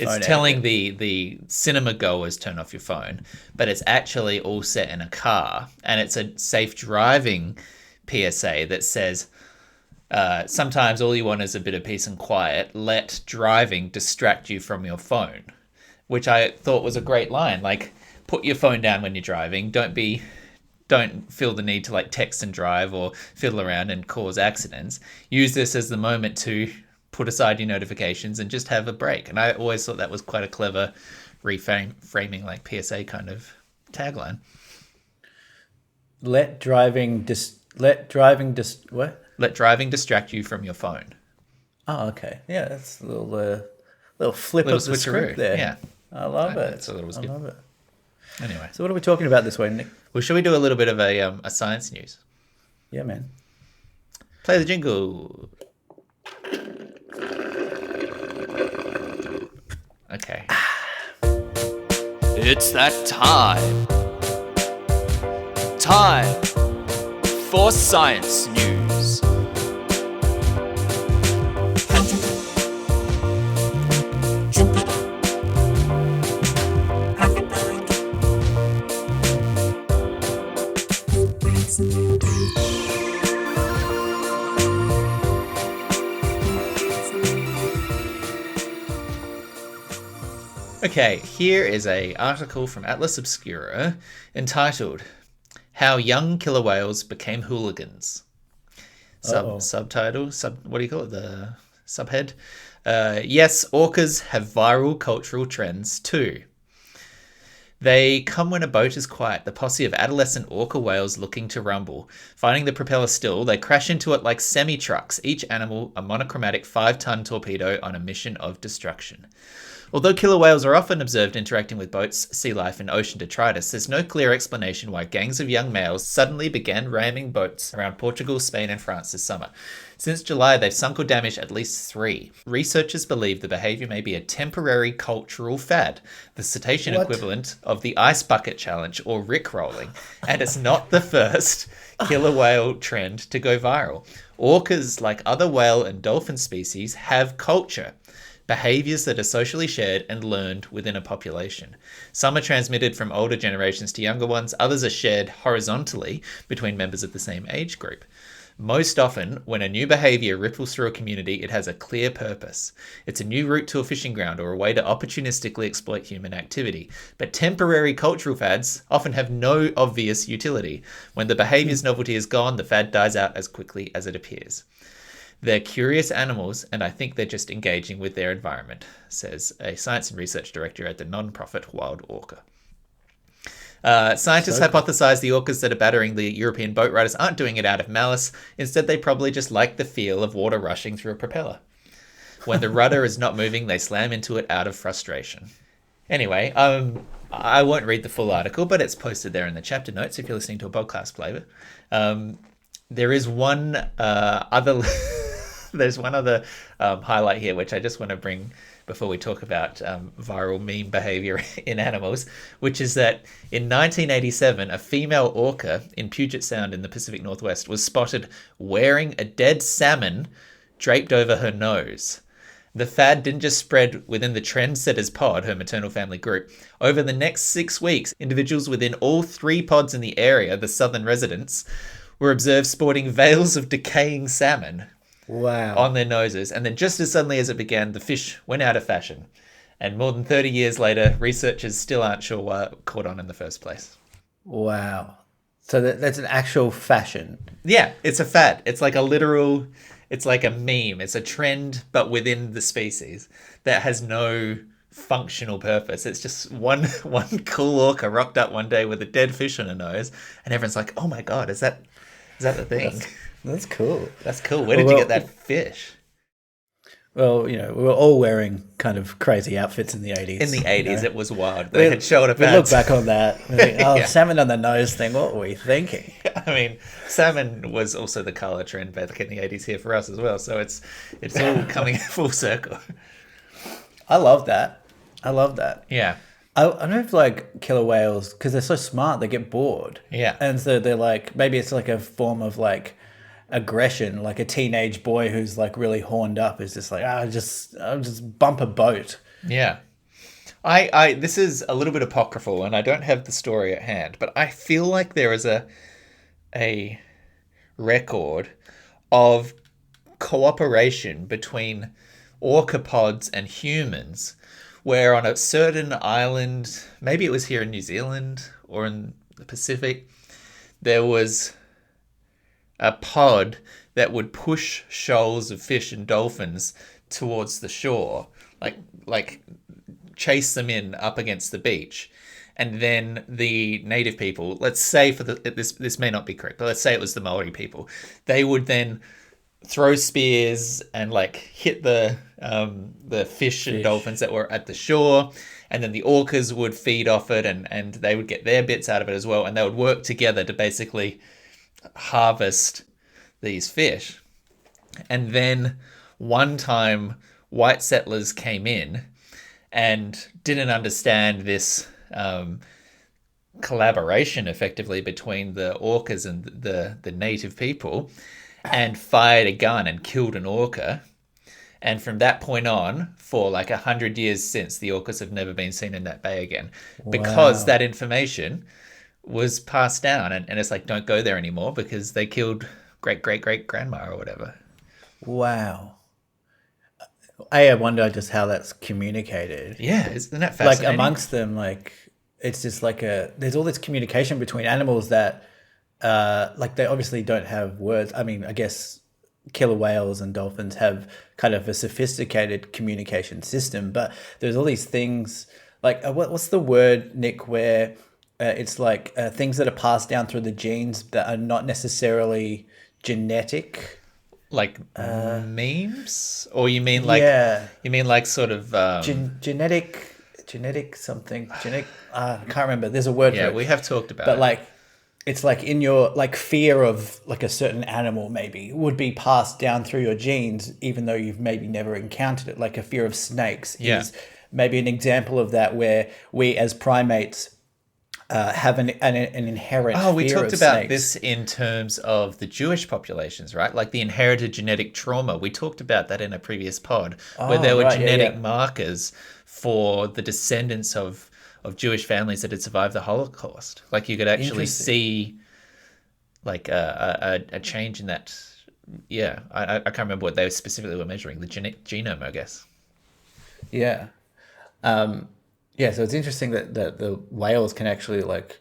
Speaker 1: Phone
Speaker 2: telling the cinema goers turn off your phone, but it's actually all set in a car, and it's a safe driving PSA that says sometimes all you want is a bit of peace and quiet. Let driving distract you from your phone, which I thought was a great line. Like, put your phone down when you're driving. Don't feel the need to like text and drive or fiddle around and cause accidents. Use this as the moment to put aside your notifications and just have a break. And I always thought that was quite a clever reframing, like PSA kind of tagline.
Speaker 1: Let driving
Speaker 2: distract you from your phone.
Speaker 1: Oh, okay. Yeah, that's a little flip of the script there.
Speaker 2: Yeah.
Speaker 1: I love it.
Speaker 2: I thought it was good.
Speaker 1: Love it.
Speaker 2: Anyway.
Speaker 1: So what are we talking about this week, Nick?
Speaker 2: Well, should we do a little bit of a science news?
Speaker 1: Yeah, man.
Speaker 2: Play the jingle. Okay.
Speaker 3: It's that time. Time for science news.
Speaker 2: Okay, here is an article from Atlas Obscura entitled "How Young Killer Whales Became Hooligans." Subtitle, what do you call it? The subhead. Yes, orcas have viral cultural trends too. They come when a boat is quiet, the posse of adolescent orca whales looking to rumble. Finding the propeller still, they crash into it like semi-trucks, each animal a monochromatic 5-ton torpedo on a mission of destruction. Although killer whales are often observed interacting with boats, sea life, and ocean detritus, there's no clear explanation why gangs of young males suddenly began ramming boats around Portugal, Spain, and France this summer. Since July, they've sunk or damaged at least 3. Researchers believe the behavior may be a temporary cultural fad, the cetacean equivalent of the ice bucket challenge or rickrolling, and it's not the first killer whale trend to go viral. Orcas, like other whale and dolphin species, have culture. Behaviors that are socially shared and learned within a population. Some are transmitted from older generations to younger ones, others are shared horizontally between members of the same age group. Most often, when a new behavior ripples through a community, it has a clear purpose. It's a new route to a fishing ground or a way to opportunistically exploit human activity. But temporary cultural fads often have no obvious utility. When the behavior's novelty is gone, the fad dies out as quickly as it appears. They're curious animals, and I think they're just engaging with their environment, says a science and research director at the non-profit Wild Orca. Scientists hypothesize the orcas that are battering the European boat riders aren't doing it out of malice. Instead, they probably just like the feel of water rushing through a propeller. When the rudder is not moving, they slam into it out of frustration. Anyway, I won't read the full article, but it's posted there in the chapter notes if you're listening to a podcast flavor. There is one other... There's one other highlight here, which I just want to bring before we talk about viral meme behavior in animals, which is that in 1987, a female orca in Puget Sound in the Pacific Northwest was spotted wearing a dead salmon draped over her nose. The fad didn't just spread within the Trendsetters pod, her maternal family group. Over the next 6 weeks, individuals within all 3 pods in the area, the southern residents, were observed sporting veils of decaying salmon.
Speaker 1: Wow.
Speaker 2: On their noses. And then just as suddenly as it began, the fish went out of fashion. And more than 30 years later, researchers still aren't sure why it caught on in the first place.
Speaker 1: Wow. So that's an actual fashion.
Speaker 2: Yeah, it's a fad. It's like a literal, it's like a meme. It's a trend, but within the species that has no functional purpose. It's just one cool orca rocked up one day with a dead fish on her nose. And everyone's like, oh my God, is that the thing?
Speaker 1: That's cool.
Speaker 2: That's cool. Where did you get that fish?
Speaker 1: Well, we were all wearing kind of crazy outfits in the 80s.
Speaker 2: In the 80s, it was wild. They had shoulder pads.
Speaker 1: We look back on that. We think,
Speaker 2: Yeah.
Speaker 1: Salmon on the nose thing. What were we thinking?
Speaker 2: I mean, salmon was also the colour trend back in the 80s here for us as well. So it's all coming full circle.
Speaker 1: I love that.
Speaker 2: Yeah.
Speaker 1: I don't know if killer whales, because they're so smart, they get bored.
Speaker 2: Yeah.
Speaker 1: And so they're maybe it's like a form of aggression, like a teenage boy who's really horned up is just I'll just bump a boat.
Speaker 2: Yeah. I this is a little bit apocryphal and I don't have the story at hand, but I feel like there is a record of cooperation between orcapods and humans where on a certain island, maybe it was here in New Zealand or in the Pacific, there was a pod that would push shoals of fish and dolphins towards the shore, like chase them in up against the beach. And then the native people, let's say this may not be correct, but let's say it was the Maori people, they would then throw spears and hit the fish and dolphins that were at the shore, and then the orcas would feed off it and they would get their bits out of it as well, and they would work together to basically harvest these fish. And then one time white settlers came in and didn't understand this collaboration effectively between the orcas and the native people and fired a gun and killed an orca. And from that point on, for 100 years since, the orcas have never been seen in that bay again. Wow. Because that information was passed down. And it's don't go there anymore because they killed great-great-great-grandma or whatever.
Speaker 1: Wow. I wonder just how that's communicated.
Speaker 2: Yeah, isn't that fascinating?
Speaker 1: Amongst them, it's just there's all this communication between animals that, they obviously don't have words. I mean, I guess killer whales and dolphins have kind of a sophisticated communication system, but there's all these things, what's the word, Nick, where it's things that are passed down through the genes that are not necessarily genetic.
Speaker 2: Memes? Or you mean sort of
Speaker 1: genetic something. I can't remember. There's a word for it.
Speaker 2: Yeah, we have talked about
Speaker 1: it.
Speaker 2: But
Speaker 1: it's in your fear of a certain animal maybe would be passed down through your genes even though you've maybe never encountered it. A fear of snakes is maybe an example of that, where we as primates have an inherent fear of snakes.
Speaker 2: We talked about this in terms of the Jewish populations, right? The inherited genetic trauma. We talked about that in a previous pod, where there were genetic markers for the descendants of Jewish families that had survived the Holocaust. You could actually see like a change in that. Yeah, I can't remember what they specifically were measuring. The genome, I guess.
Speaker 1: Yeah. Yeah, so it's interesting that the whales can actually like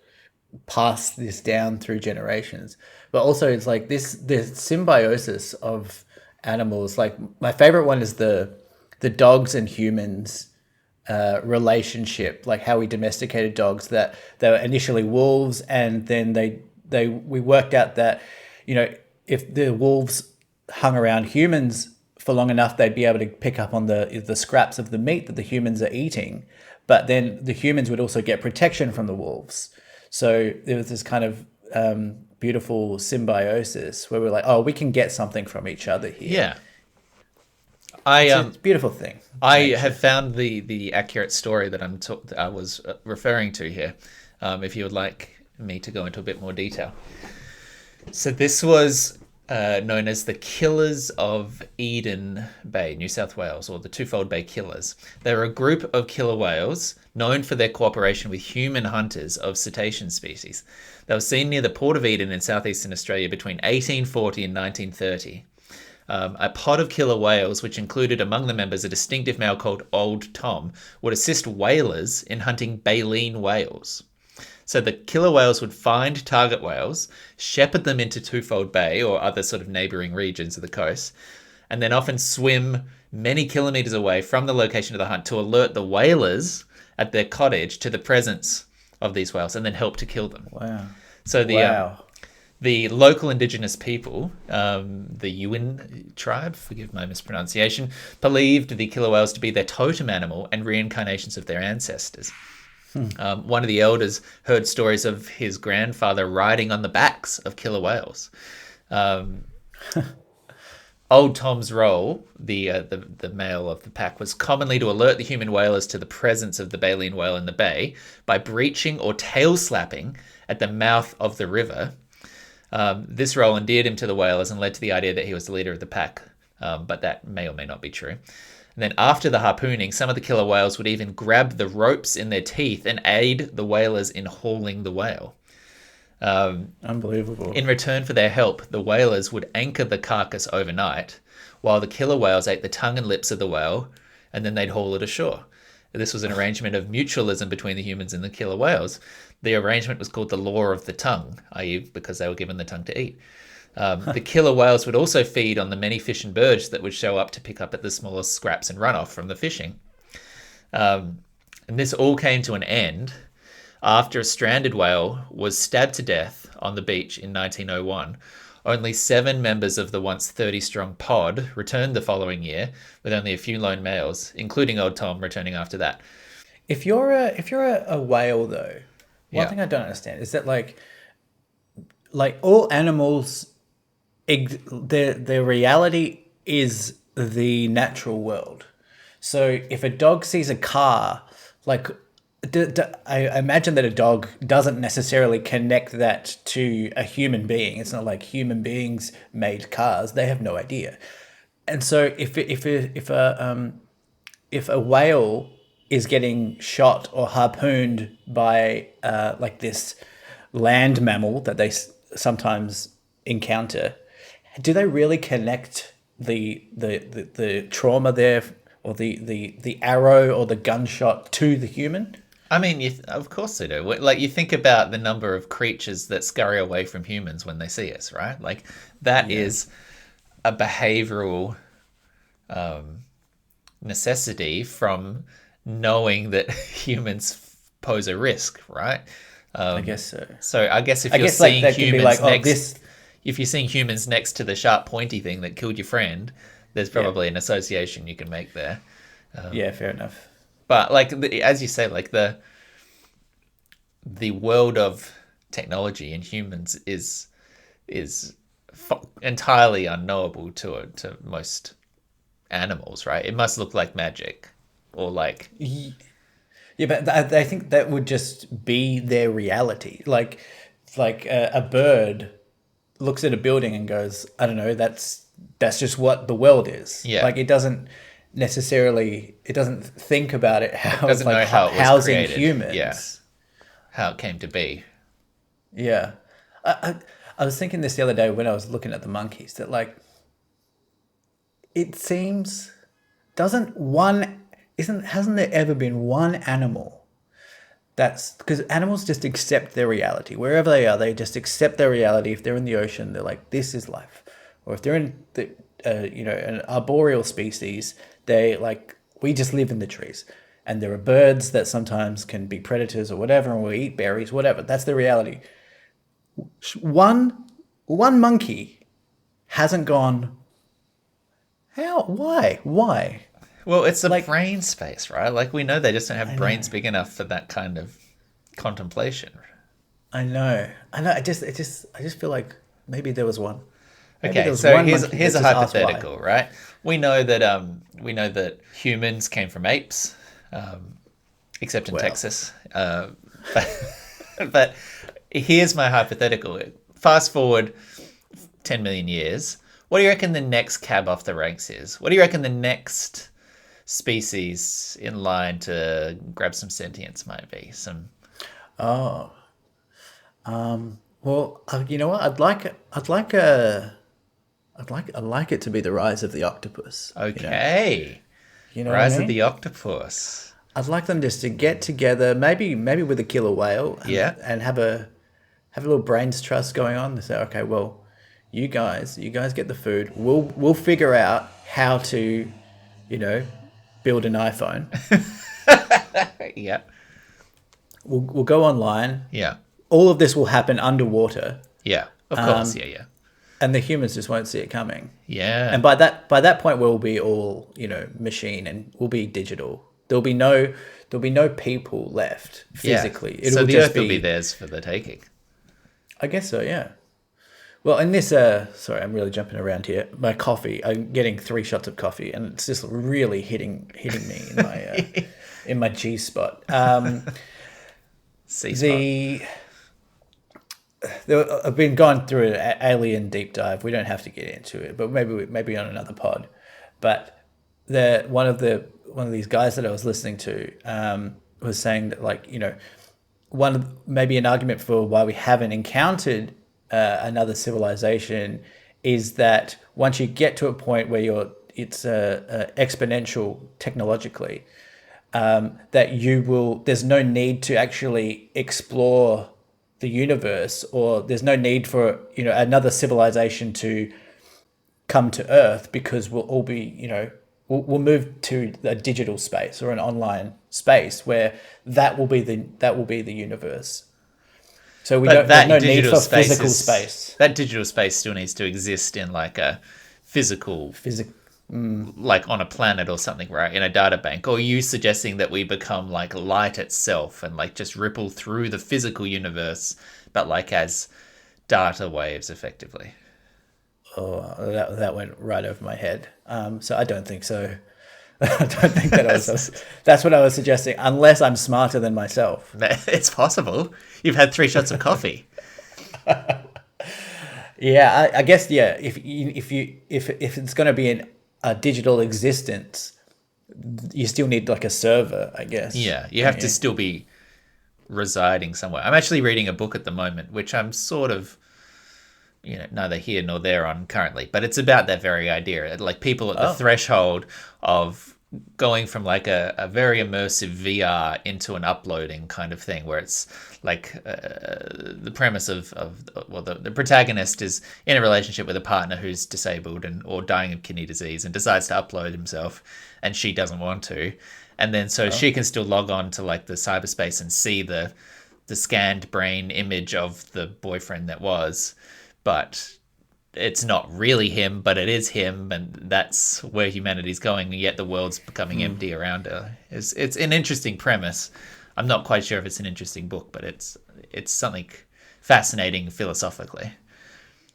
Speaker 1: pass this down through generations. But also it's like the symbiosis of animals. Like my favorite one is the dogs and humans relationship, like how we domesticated dogs, that they were initially wolves, and then we worked out that, you know, if the wolves hung around humans for long enough, they'd be able to pick up on the scraps of the meat that the humans are eating. But then the humans would also get protection from the wolves. So there was this kind of beautiful symbiosis where we're like, oh, we can get something from each other here.
Speaker 2: Yeah.
Speaker 1: It's a beautiful thing.
Speaker 2: I
Speaker 1: nature.
Speaker 2: have found the accurate story that I was referring to here. If you would like me to go into a bit more detail. So this was known as the Killers of Eden Bay, New South Wales, or the Twofold Bay Killers. They were a group of killer whales known for their cooperation with human hunters of cetacean species. They were seen near the Port of Eden in southeastern Australia between 1840 and 1930. A pod of killer whales, which included among the members a distinctive male called Old Tom, would assist whalers in hunting baleen whales. So the killer whales would find target whales, shepherd them into Twofold Bay or other sort of neighbouring regions of the coast, and then often swim many kilometres away from the location of the hunt to alert the whalers at their cottage to the presence of these whales, and then help to kill them.
Speaker 1: Wow.
Speaker 2: So
Speaker 1: Wow.
Speaker 2: the local indigenous people, the Yuin tribe, forgive my mispronunciation, believed the killer whales to be their totem animal and reincarnations of their ancestors. One of the elders heard stories of his grandfather riding on the backs of killer whales. Old Tom's role, the male of the pack, was commonly to alert the human whalers to the presence of the baleen whale in the bay by breaching or tail slapping at the mouth of the river. This role endeared him to the whalers and led to the idea that he was the leader of the pack, but that may or may not be true. And then after the harpooning, some of the killer whales would even grab the ropes in their teeth and aid the whalers in hauling the whale.
Speaker 1: Unbelievable.
Speaker 2: In return for their help, the whalers would anchor the carcass overnight, while the killer whales ate the tongue and lips of the whale, and then they'd haul it ashore. This was an arrangement of mutualism between the humans and the killer whales. The arrangement was called the law of the tongue, i.e. because they were given the tongue to eat. The killer whales would also feed on the many fish and birds that would show up to pick up at the smallest scraps and runoff from the fishing. And this all came to an end after a stranded whale was stabbed to death on the beach in 1901. Only 7 members of the once 30-strong pod returned the following year, with only a few lone males, including Old Tom, returning after that.
Speaker 1: If you're a whale though, one
Speaker 2: Yeah.
Speaker 1: thing I don't understand is that like all animals, their reality is the natural world. So if a dog sees a car, like I imagine that a dog doesn't necessarily connect that to a human being. It's not like human beings made cars; they have no idea. And so if a whale is getting shot or harpooned by like this land mammal that they sometimes encounter, do they really connect the trauma there, or the arrow or the gunshot to the human?
Speaker 2: I mean, of course they do. Like, you think about the number of creatures that scurry away from humans when they see us, right? Like, that is a behavioral necessity from knowing that humans pose a risk, right?
Speaker 1: I guess so.
Speaker 2: So I guess if
Speaker 1: I
Speaker 2: you're
Speaker 1: guess like
Speaker 2: seeing
Speaker 1: that could be
Speaker 2: humans
Speaker 1: like,
Speaker 2: next, if you're seeing humans next to the sharp pointy thing that killed your friend, there's probably an association you can make there.
Speaker 1: Yeah, fair enough.
Speaker 2: But like, as you say, like the world of technology and humans is entirely unknowable to most animals, right? It must look like magic, or like
Speaker 1: Yeah, but I think that would just be their reality. Like a bird looks at a building and goes, I don't know, that's just what the world is.
Speaker 2: Yeah.
Speaker 1: Like it doesn't think about it how
Speaker 2: doesn't
Speaker 1: it's like
Speaker 2: know how it was
Speaker 1: housing
Speaker 2: created.
Speaker 1: humans.
Speaker 2: Yeah. How it came to be.
Speaker 1: Yeah. I was thinking this the other day when I was looking at the monkeys that like it seems hasn't there ever been one animal that's because animals just accept their reality wherever they are. They just accept their reality. If they're in the ocean, they're like, this is life. Or if they're in the an arboreal species, they like, we just live in the trees. And there are birds that sometimes can be predators or whatever, and we eat berries, whatever. That's the reality. One monkey hasn't gone. How? Why? Why?
Speaker 2: Well, it's a brain space, right? Like we know they just don't have brains big enough for that kind of contemplation.
Speaker 1: I know. I just feel like maybe there was one.
Speaker 2: Okay, so here's a hypothetical, right? We know that humans came from apes, except in Texas. But here's my hypothetical. Fast forward 10 million years. What do you reckon the next cab off the ranks is? What do you reckon the next species in line to grab some sentience might be?
Speaker 1: Well, you know what? I'd like it to be the rise of the octopus.
Speaker 2: Okay.
Speaker 1: You know
Speaker 2: Rise
Speaker 1: what I mean?
Speaker 2: of the octopus.
Speaker 1: I'd like them just to get together, maybe with a killer whale, and have a little brains trust going on. They say, okay, well, you guys get the food. We'll figure out how to, build an iPhone.
Speaker 2: Yeah.
Speaker 1: We'll go online.
Speaker 2: Yeah.
Speaker 1: All of this will happen underwater.
Speaker 2: Yeah. Of course. Yeah.
Speaker 1: And the humans just won't see it coming.
Speaker 2: Yeah.
Speaker 1: And by that point, we'll be all, machine, and we'll be digital. There'll be no people left physically.
Speaker 2: Yeah. So the Earth will be theirs for the taking.
Speaker 1: I guess so, yeah. Well, in this, sorry, I'm really jumping around here. My coffee, I'm getting 3 shots of coffee, and it's just really hitting me in my in my G spot.
Speaker 2: C-spot.
Speaker 1: I've been going through an alien deep dive. We don't have to get into it, but maybe on another pod. But one of these guys that I was listening to was saying that, like, maybe an argument for why we haven't encountered another civilization is that once you get to a point where it's exponential technologically, that there's no need to actually explore the universe, or there's no need for another civilization to come to Earth, because we'll all be we'll move to a digital space or an online space where that will be the universe. So there's no need for physical space.
Speaker 2: That digital space still needs to exist in like a physical, like on a planet or something, right? In a data bank. Or are you suggesting that we become like light itself and like just ripple through the physical universe, but like as data waves effectively?
Speaker 1: Oh, that went right over my head. So I don't think so. I don't think that's what I was suggesting, unless I'm smarter than myself.
Speaker 2: It's possible. You've had 3 shots of coffee.
Speaker 1: Yeah, I guess, yeah. If it's going to be a digital existence, you still need like a server, I guess.
Speaker 2: Yeah, you have to still be residing somewhere. I'm actually reading a book at the moment, which I'm sort of, neither here nor there on currently, but it's about that very idea. Like people at the threshold of going from like a very immersive VR into an uploading kind of thing, where it's like the premise of the protagonist is in a relationship with a partner who's disabled or dying of kidney disease and decides to upload himself, and she doesn't want to, and then she can still log on to like the cyberspace and see the scanned brain image of the boyfriend that was, but it's not really him, but it is him, and that's where humanity's going, and yet the world's becoming empty around her. It's an interesting premise. I'm not quite sure if it's an interesting book, but it's something fascinating philosophically.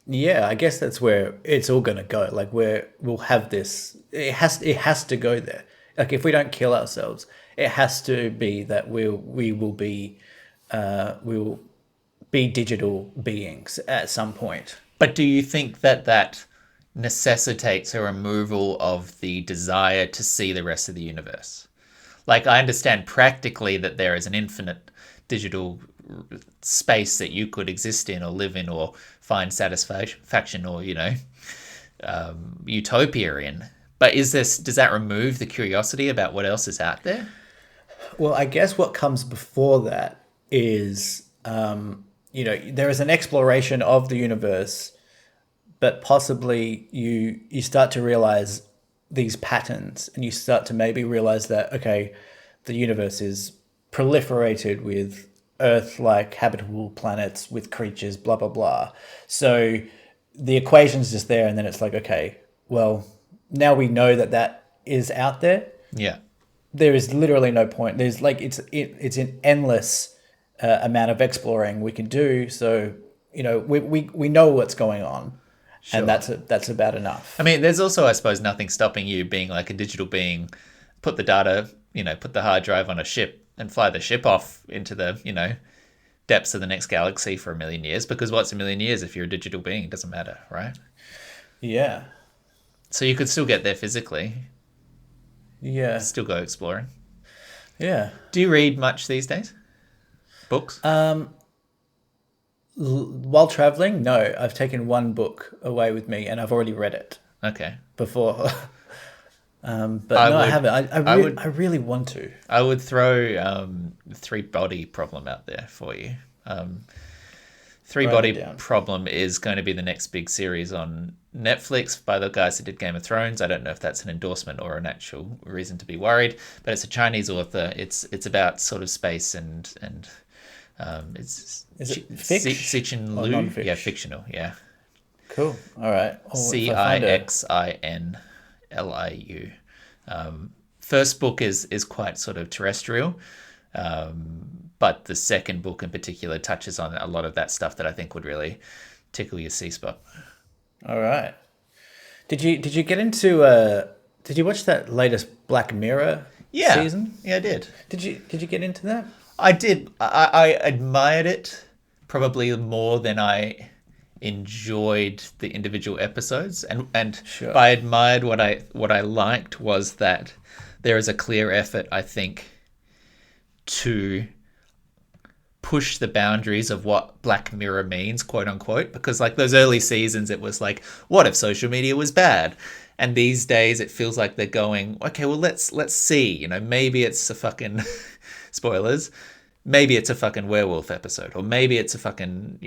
Speaker 1: Yeah, I guess that's where it's all going to go. Like we'll have this. It has to go there. Like if we don't kill ourselves, it has to be that we will be digital beings at some point.
Speaker 2: But do you think that necessitates a removal of the desire to see the rest of the universe? Like, I understand practically that there is an infinite digital space that you could exist in or live in or find satisfaction or, utopia in. But does that remove the curiosity about what else is out there?
Speaker 1: Well, I guess what comes before that is, there is an exploration of the universe, but possibly you start to realize these patterns, and you start to maybe realize that, okay, the universe is proliferated with Earth-like habitable planets with creatures, blah, blah, blah. So the equation's just there, and then it's like, okay, well, now we know that is out there.
Speaker 2: Yeah.
Speaker 1: There is literally no point. There's like, it's an endless amount of exploring we can do. So, we know what's going on. Sure. And that's about enough.
Speaker 2: I mean, there's also, I suppose, nothing stopping you being like a digital being, put the data, put the hard drive on a ship and fly the ship off into the, depths of the next galaxy for 1 million years. Because what's 1 million years if you're a digital being? It doesn't matter, right?
Speaker 1: Yeah.
Speaker 2: So you could still get there physically.
Speaker 1: Yeah.
Speaker 2: Still go exploring.
Speaker 1: Yeah.
Speaker 2: Do you read much these days? Books?
Speaker 1: While traveling, no. I've taken one book away with me, and I've already read it.
Speaker 2: Okay.
Speaker 1: Before. I haven't. I really want to.
Speaker 2: I would throw Three Body Problem out there for you. Three Body Problem is going to be the next big series on Netflix by the guys that did Game of Thrones. I don't know if that's an endorsement or an actual reason to be worried, but it's a Chinese author. It's about sort of space and it's
Speaker 1: is it fiction?
Speaker 2: Cixin Liu?
Speaker 1: Non-fiction?
Speaker 2: Yeah, fictional. Yeah.
Speaker 1: Cool. All right.
Speaker 2: Cixinliu. First book is quite sort of terrestrial, but the second book in particular touches on a lot of that stuff that I think would really tickle your C-spot.
Speaker 1: All right. Did you get into? Did you watch that latest Black Mirror season?
Speaker 2: Yeah, I did.
Speaker 1: Did you get into that?
Speaker 2: I did. I admired it probably more than I enjoyed the individual episodes, and
Speaker 1: Sure.
Speaker 2: by admired, what I liked was that there is a clear effort, I think, to push the boundaries of what Black Mirror means, quote unquote, because like those early seasons, it was like, what if social media was bad? And these days it feels like they're going, okay, well, let's see, maybe it's a fucking spoilers, maybe it's a fucking werewolf episode, or maybe it's a fucking,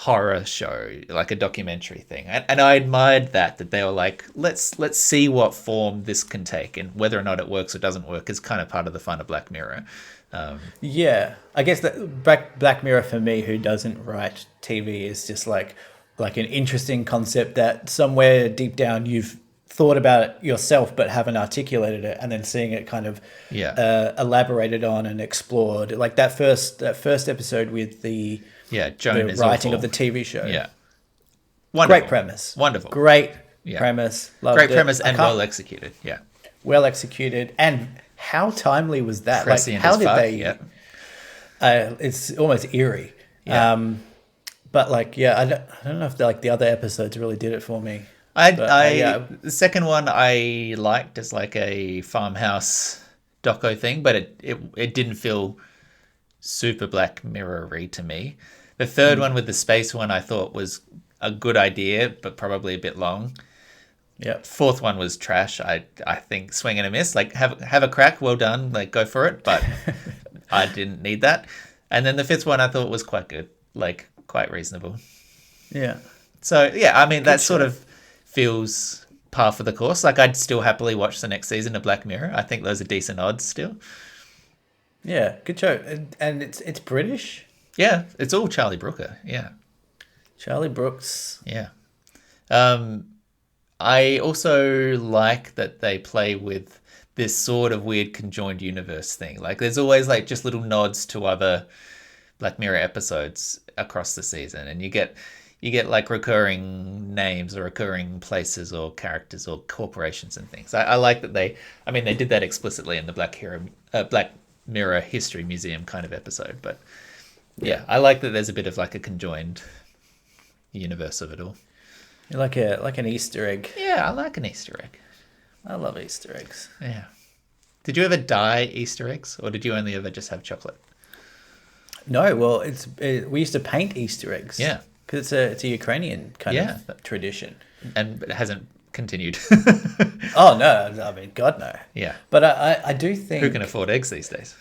Speaker 2: horror show, like a documentary thing. And I admired that they were like, let's see what form this can take, and whether or not it works or doesn't work is kind of part of the fun of Black Mirror.
Speaker 1: Yeah, I guess that Black Mirror for me, who doesn't write TV, is just like an interesting concept that somewhere deep down you've thought about it yourself but haven't articulated it, and then seeing it kind of elaborated on and explored, like that first episode with the
Speaker 2: Joan is
Speaker 1: writing
Speaker 2: awful.
Speaker 1: of the TV show.
Speaker 2: Yeah, wonderful.
Speaker 1: Great premise.
Speaker 2: Wonderful.
Speaker 1: Great premise. Loved
Speaker 2: Great
Speaker 1: it.
Speaker 2: premise and well executed. Yeah.
Speaker 1: Well executed, and how timely was that?
Speaker 2: Prescient
Speaker 1: how
Speaker 2: as
Speaker 1: did
Speaker 2: fuck,
Speaker 1: they?
Speaker 2: yeah.
Speaker 1: It's almost eerie.
Speaker 2: Yeah.
Speaker 1: But I don't know if the other episodes really did it for me.
Speaker 2: The second one I liked as like a farmhouse doco thing, but it didn't feel super Black Mirror-y to me. The third one with the space one I thought was a good idea, but probably a bit long.
Speaker 1: Yeah.
Speaker 2: Fourth one was trash. I think swing and a miss. Like have a crack, well done, like go for it. But I didn't need that. And then the fifth one I thought was quite good, like quite reasonable.
Speaker 1: Yeah.
Speaker 2: So yeah, I mean that sort of feels par for the course. Like I'd still happily watch the next season of Black Mirror. I think those are decent odds still.
Speaker 1: Yeah, good show. And it's British.
Speaker 2: Yeah, it's all Charlie Brooker. Yeah.
Speaker 1: Charlie Brooks.
Speaker 2: Yeah. I also like that they play with this sort of weird conjoined universe thing. Like there's always like just little nods to other Black Mirror episodes across the season, and you get like recurring names or recurring places or characters or corporations and things. I like that they did that explicitly in the Black Mirror History Museum kind of episode, but yeah, I like that there's a bit of like a conjoined universe of it all.
Speaker 1: You're like an Easter egg.
Speaker 2: Yeah, I like an Easter egg.
Speaker 1: I love Easter eggs.
Speaker 2: Yeah. Did you ever dye Easter eggs, or did you only ever just have chocolate?
Speaker 1: No, well, we used to paint Easter eggs.
Speaker 2: Yeah.
Speaker 1: Because it's a Ukrainian kind
Speaker 2: Yeah.
Speaker 1: of tradition.
Speaker 2: And it hasn't continued.
Speaker 1: Oh no, I mean, God no.
Speaker 2: Yeah.
Speaker 1: But I do think
Speaker 2: Who can afford eggs these days?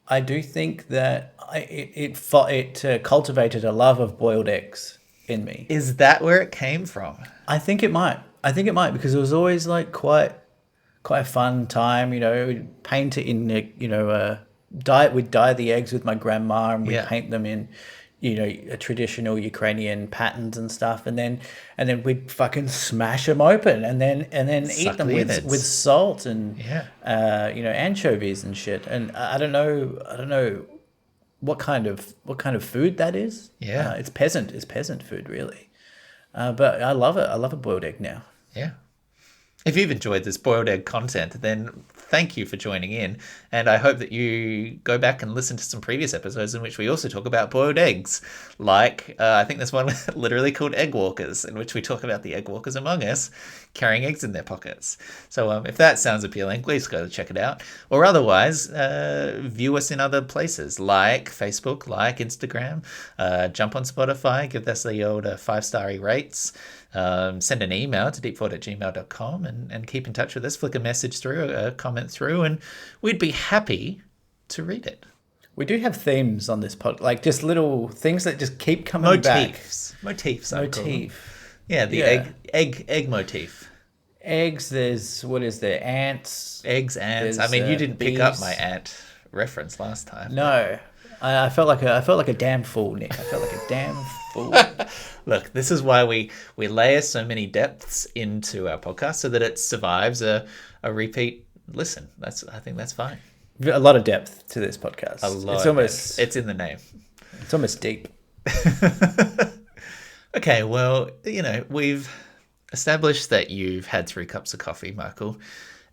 Speaker 1: I do think that it cultivated a love of boiled eggs in me.
Speaker 2: Is that where it came from?
Speaker 1: I think it might. Because it was always like quite a fun time. We'd paint it in we'd dye the eggs with my grandma, and we'd paint them in a traditional Ukrainian patterns and stuff, and then we'd fucking smash them open and then eat
Speaker 2: Suck
Speaker 1: them
Speaker 2: the
Speaker 1: with
Speaker 2: innards.
Speaker 1: salt and
Speaker 2: Yeah.
Speaker 1: anchovies and shit. And I don't know what kind of food that is.
Speaker 2: Yeah.
Speaker 1: It's peasant food really. But I love it. I love a boiled egg now.
Speaker 2: Yeah. If you've enjoyed this boiled egg content, then thank you for joining in. And I hope that you go back and listen to some previous episodes in which we also talk about boiled eggs. Like, I think there's one literally called Egg Walkers, in which we talk about the egg walkers among us carrying eggs in their pockets. So if that sounds appealing, please go check it out. Or otherwise, view us in other places like Facebook, like Instagram. Jump on Spotify, give us the old 5-star rates. Send an email to deepthought@gmail.com and keep in touch with us. Flick a message through, a comment through, and we'd be happy to read it.
Speaker 1: We do have themes on this pod, like just little things that just keep coming back.
Speaker 2: Motifs. I call them.
Speaker 1: Motif.
Speaker 2: Yeah, the
Speaker 1: Yeah.
Speaker 2: egg motif.
Speaker 1: Eggs. There's what is there? Ants.
Speaker 2: Eggs, ants. I
Speaker 1: There's,
Speaker 2: mean, you didn't pick up
Speaker 1: bees.
Speaker 2: my ant reference last time.
Speaker 1: No, I felt like a damn fool, Nick. I felt like a damn fool.
Speaker 2: Look, this is why we layer so many depths into our podcast so that it survives a repeat listen. I think that's fine.
Speaker 1: A lot of depth to this podcast.
Speaker 2: A lot.
Speaker 1: It's almost
Speaker 2: it's in the name.
Speaker 1: It's almost deep.
Speaker 2: Okay, well, we've established that you've had 3 cups of coffee, Michael,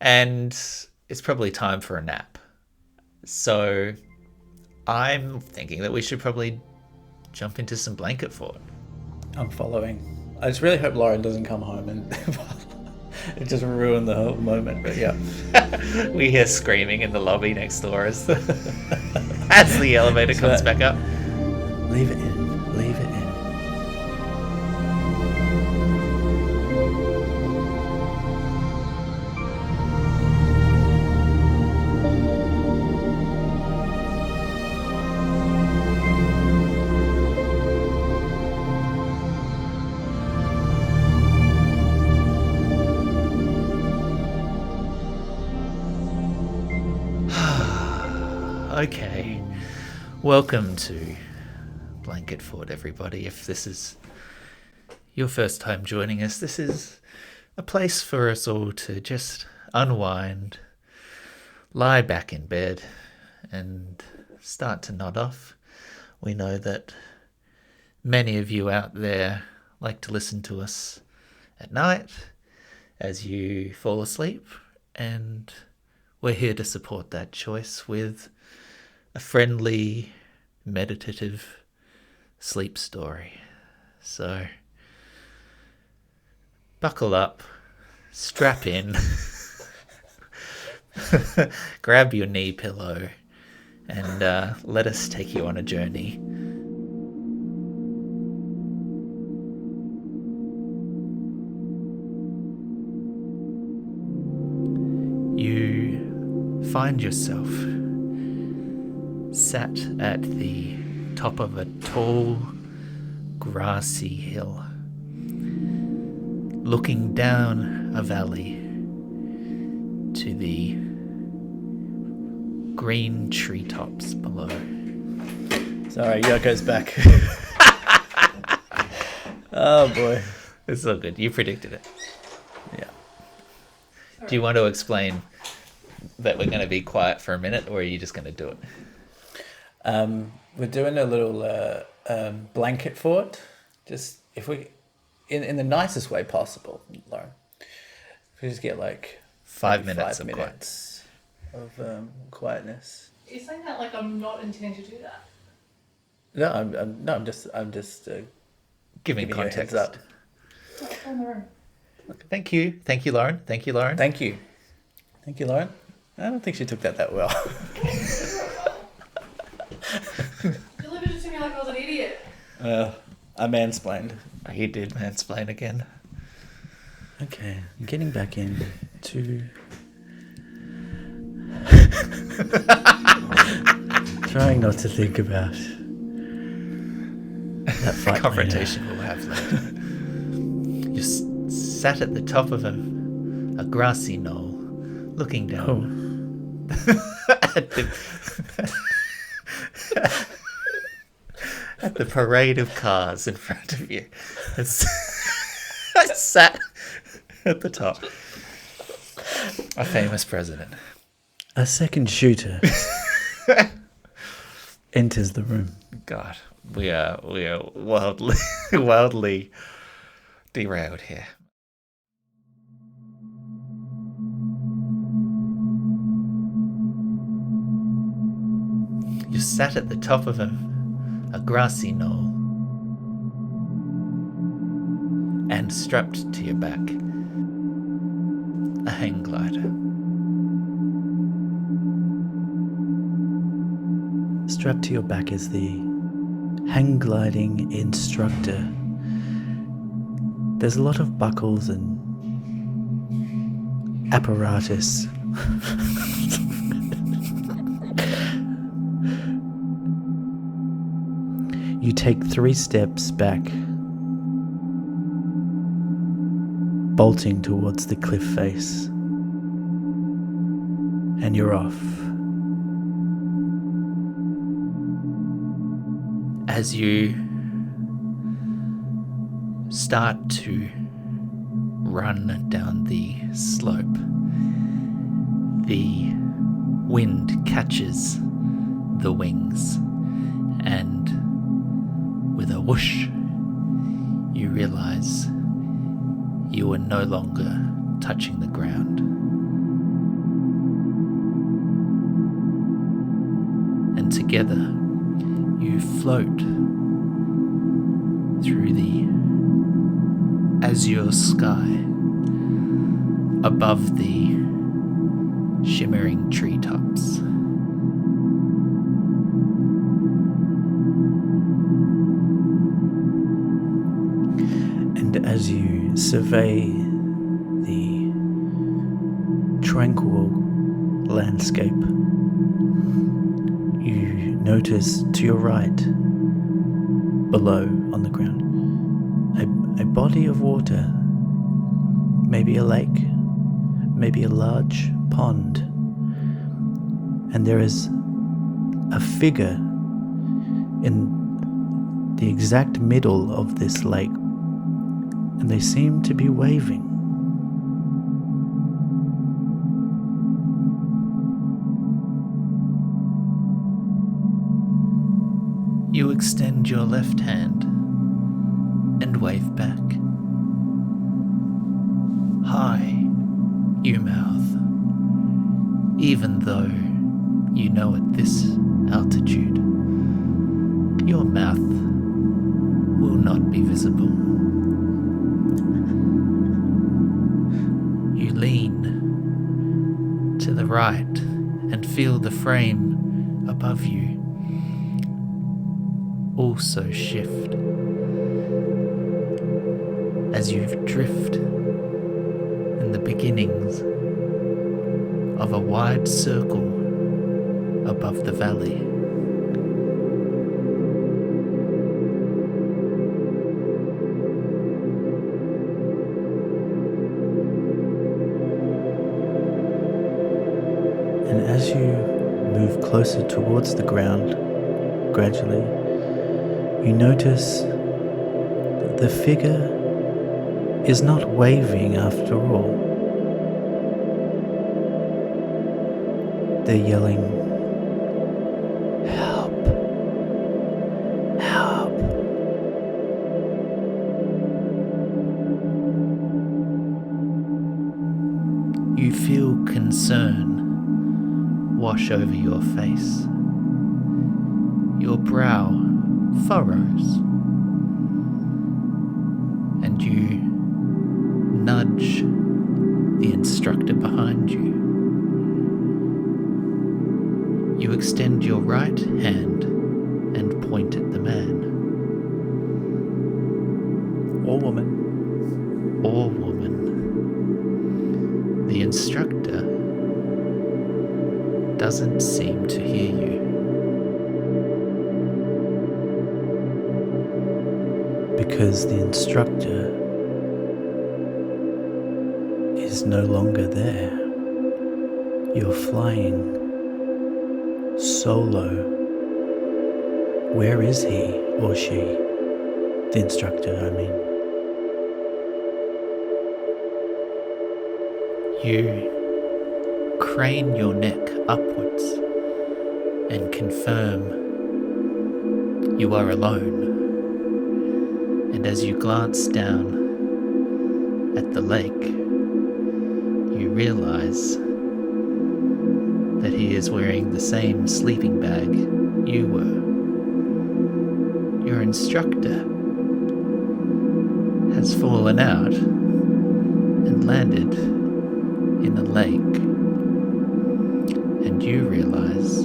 Speaker 2: and it's probably time for a nap. So I'm thinking that we should probably jump into some blanket fort.
Speaker 1: I'm following. I just really hope Lauren doesn't come home and it just ruin the whole moment. But yeah,
Speaker 2: We hear screaming in the lobby next door as the elevator comes back up.
Speaker 1: leave it in. Leave it in.
Speaker 2: Okay, welcome to Blanket Fort, everybody. If this is your first time joining us, this is a place for us all to just unwind, lie back in bed, and start to nod off. We know that many of you out there like to listen to us at night as you fall asleep, and we're here to support that choice with a friendly, meditative sleep story. So, buckle up, strap in, grab your knee pillow, and let us take you on a journey. You find yourself sat at the top of a tall, grassy hill, looking down a valley to the green treetops below.
Speaker 1: Sorry, Yoko's back. Oh boy.
Speaker 2: It's so good. You predicted it.
Speaker 1: Yeah.
Speaker 2: Do you want to explain that we're going to be quiet for a minute, or are you just going to do it?
Speaker 1: We're doing a little blanket fort. Just if we, in the nicest way possible, Lauren. If we just get like
Speaker 2: 5
Speaker 1: maybe
Speaker 2: minutes
Speaker 1: 5
Speaker 2: of quiet.
Speaker 1: minutes of quietness.
Speaker 4: You're saying that like I'm not intending to do that.
Speaker 1: No, I'm just
Speaker 2: Giving
Speaker 1: giving you a
Speaker 2: context.
Speaker 1: heads up.
Speaker 4: Like, on the room.
Speaker 2: Thank you, Lauren. Thank you, Lauren.
Speaker 1: Thank you, Lauren. I don't think she took that well. I mansplained.
Speaker 2: He did mansplain again.
Speaker 1: Okay, getting back in to trying not to think about that fight
Speaker 2: Confrontation we'll have later. You sat at the top of a grassy knoll, looking down at the at the parade of cars in front of you. I sat at the top. A famous president.
Speaker 1: A second shooter enters the room.
Speaker 2: God, we are wildly derailed here. You sat at the top of a grassy knoll and strapped to your back a hang glider.
Speaker 1: Strapped to your back is the hang gliding instructor. There's a lot of buckles and apparatus. You take 3 steps back, bolting towards the cliff face, and you're off.
Speaker 2: As you start to run down the slope, the wind catches the wings, and with a whoosh, you realize you are no longer touching the ground. And together, you float through the azure sky above the shimmering treetops.
Speaker 1: And as you survey the tranquil landscape, you notice to your right, below on the ground, a body of water, maybe a lake, maybe a large pond, and there is a figure in the exact middle of this lake, and they seem to be waving.
Speaker 2: You extend your left hand and wave back. Hi, you mouth, even though you know at this altitude, your mouth will not be visible. You lean to the right and feel the frame above you also shift as you drift in the beginnings of a wide circle above the valley.
Speaker 1: And as you move closer towards the ground, gradually, you notice that the figure is not waving after all. They're yelling, "Help! Help!"
Speaker 2: You feel concern wash over your face. Your brow furrows, and you nudge the instructor behind you. You extend your right hand and point at the man.
Speaker 1: woman.
Speaker 2: or woman, the instructor doesn't seem to hear you.
Speaker 1: Because the instructor is no longer there. You're flying solo. Where is he or she? The instructor, I mean.
Speaker 2: You crane your neck upwards and confirm you are alone. And as you glance down at the lake, you realize that he is wearing the same sleeping bag you were. Your instructor has fallen out and landed in the lake, and you realize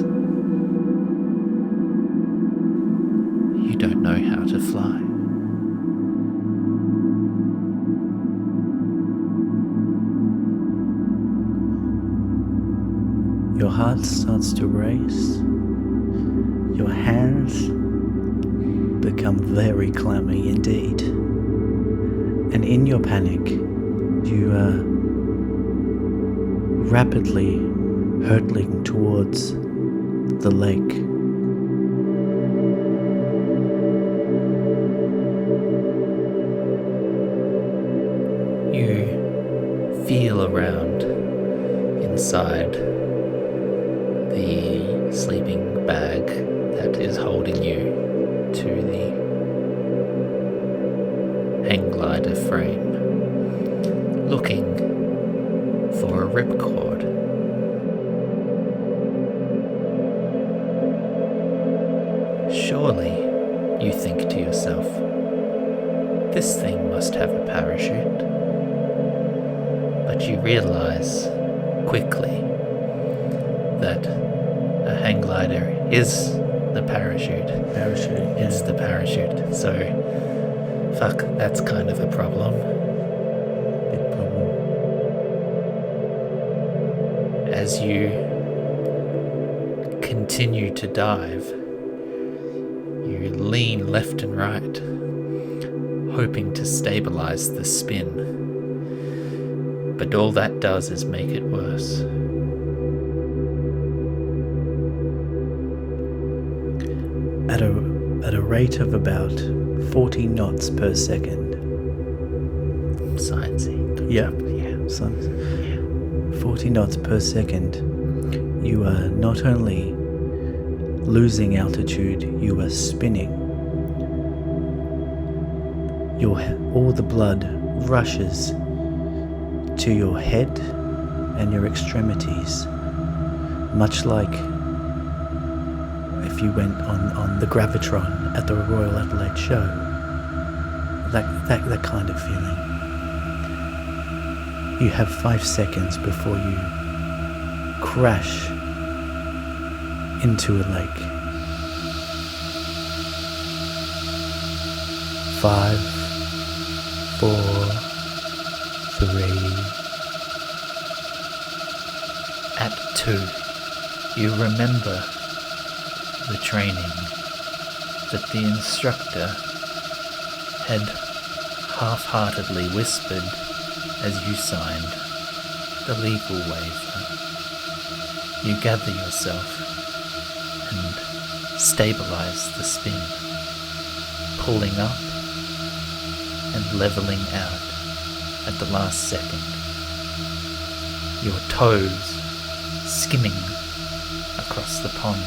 Speaker 2: you don't know how to fly.
Speaker 1: Your heart starts to race. Your hands become very clammy indeed. And in your panic, you are rapidly hurtling towards the lake.
Speaker 2: You feel around inside the sleeping bag that is holding you to the hang glider frame, looking for a ripcord. Surely, you think to yourself, this thing must have a parachute. But you realize quickly that a hang glider is the parachute. It's the parachute. So, fuck, that's kind of a problem.
Speaker 1: Big problem.
Speaker 2: As you continue to dive, you lean left and right, hoping to stabilize the spin. But all that does is make it worse.
Speaker 1: At a rate of about 40 knots per second.
Speaker 2: Sciencey.
Speaker 1: Yeah.
Speaker 2: Yeah.
Speaker 1: So 40 knots per second. You are not only losing altitude, you are spinning. All the blood rushes to your head and your extremities, much like if you went on the Gravitron at the Royal Adelaide Show. That kind of feeling. You have 5 seconds before you crash into a lake. 5, 4, 3.
Speaker 2: At 2, you remember the training that the instructor had half-heartedly whispered as you signed the legal waiver. You gather yourself and stabilize the spin, pulling up and leveling out at the last second. Your toes skimming across the pond.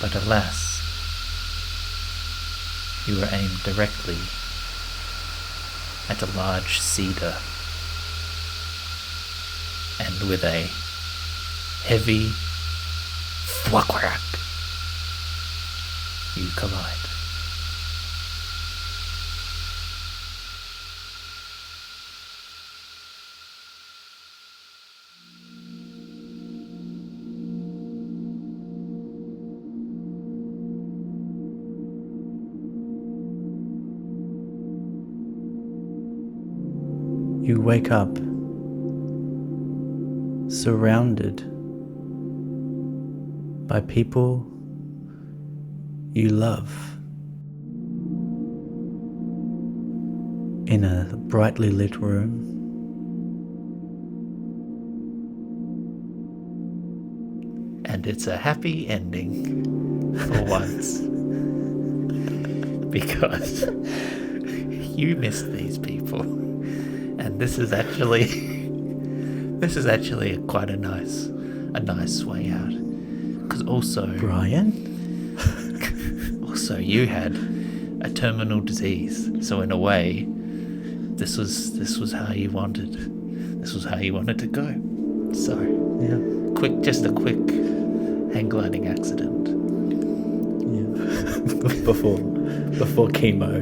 Speaker 2: But alas, you were aimed directly at a large cedar, and with a heavy thwack, you collide.
Speaker 1: You wake up surrounded by people you love in a brightly lit room.
Speaker 2: And it's a happy ending for once. Because you miss these people. And this is actually quite a nice way out. Because also also you had a terminal disease. So in a way, this was how you wanted to go. So
Speaker 1: Yeah.
Speaker 2: just a quick hang gliding accident.
Speaker 1: Yeah. Before chemo.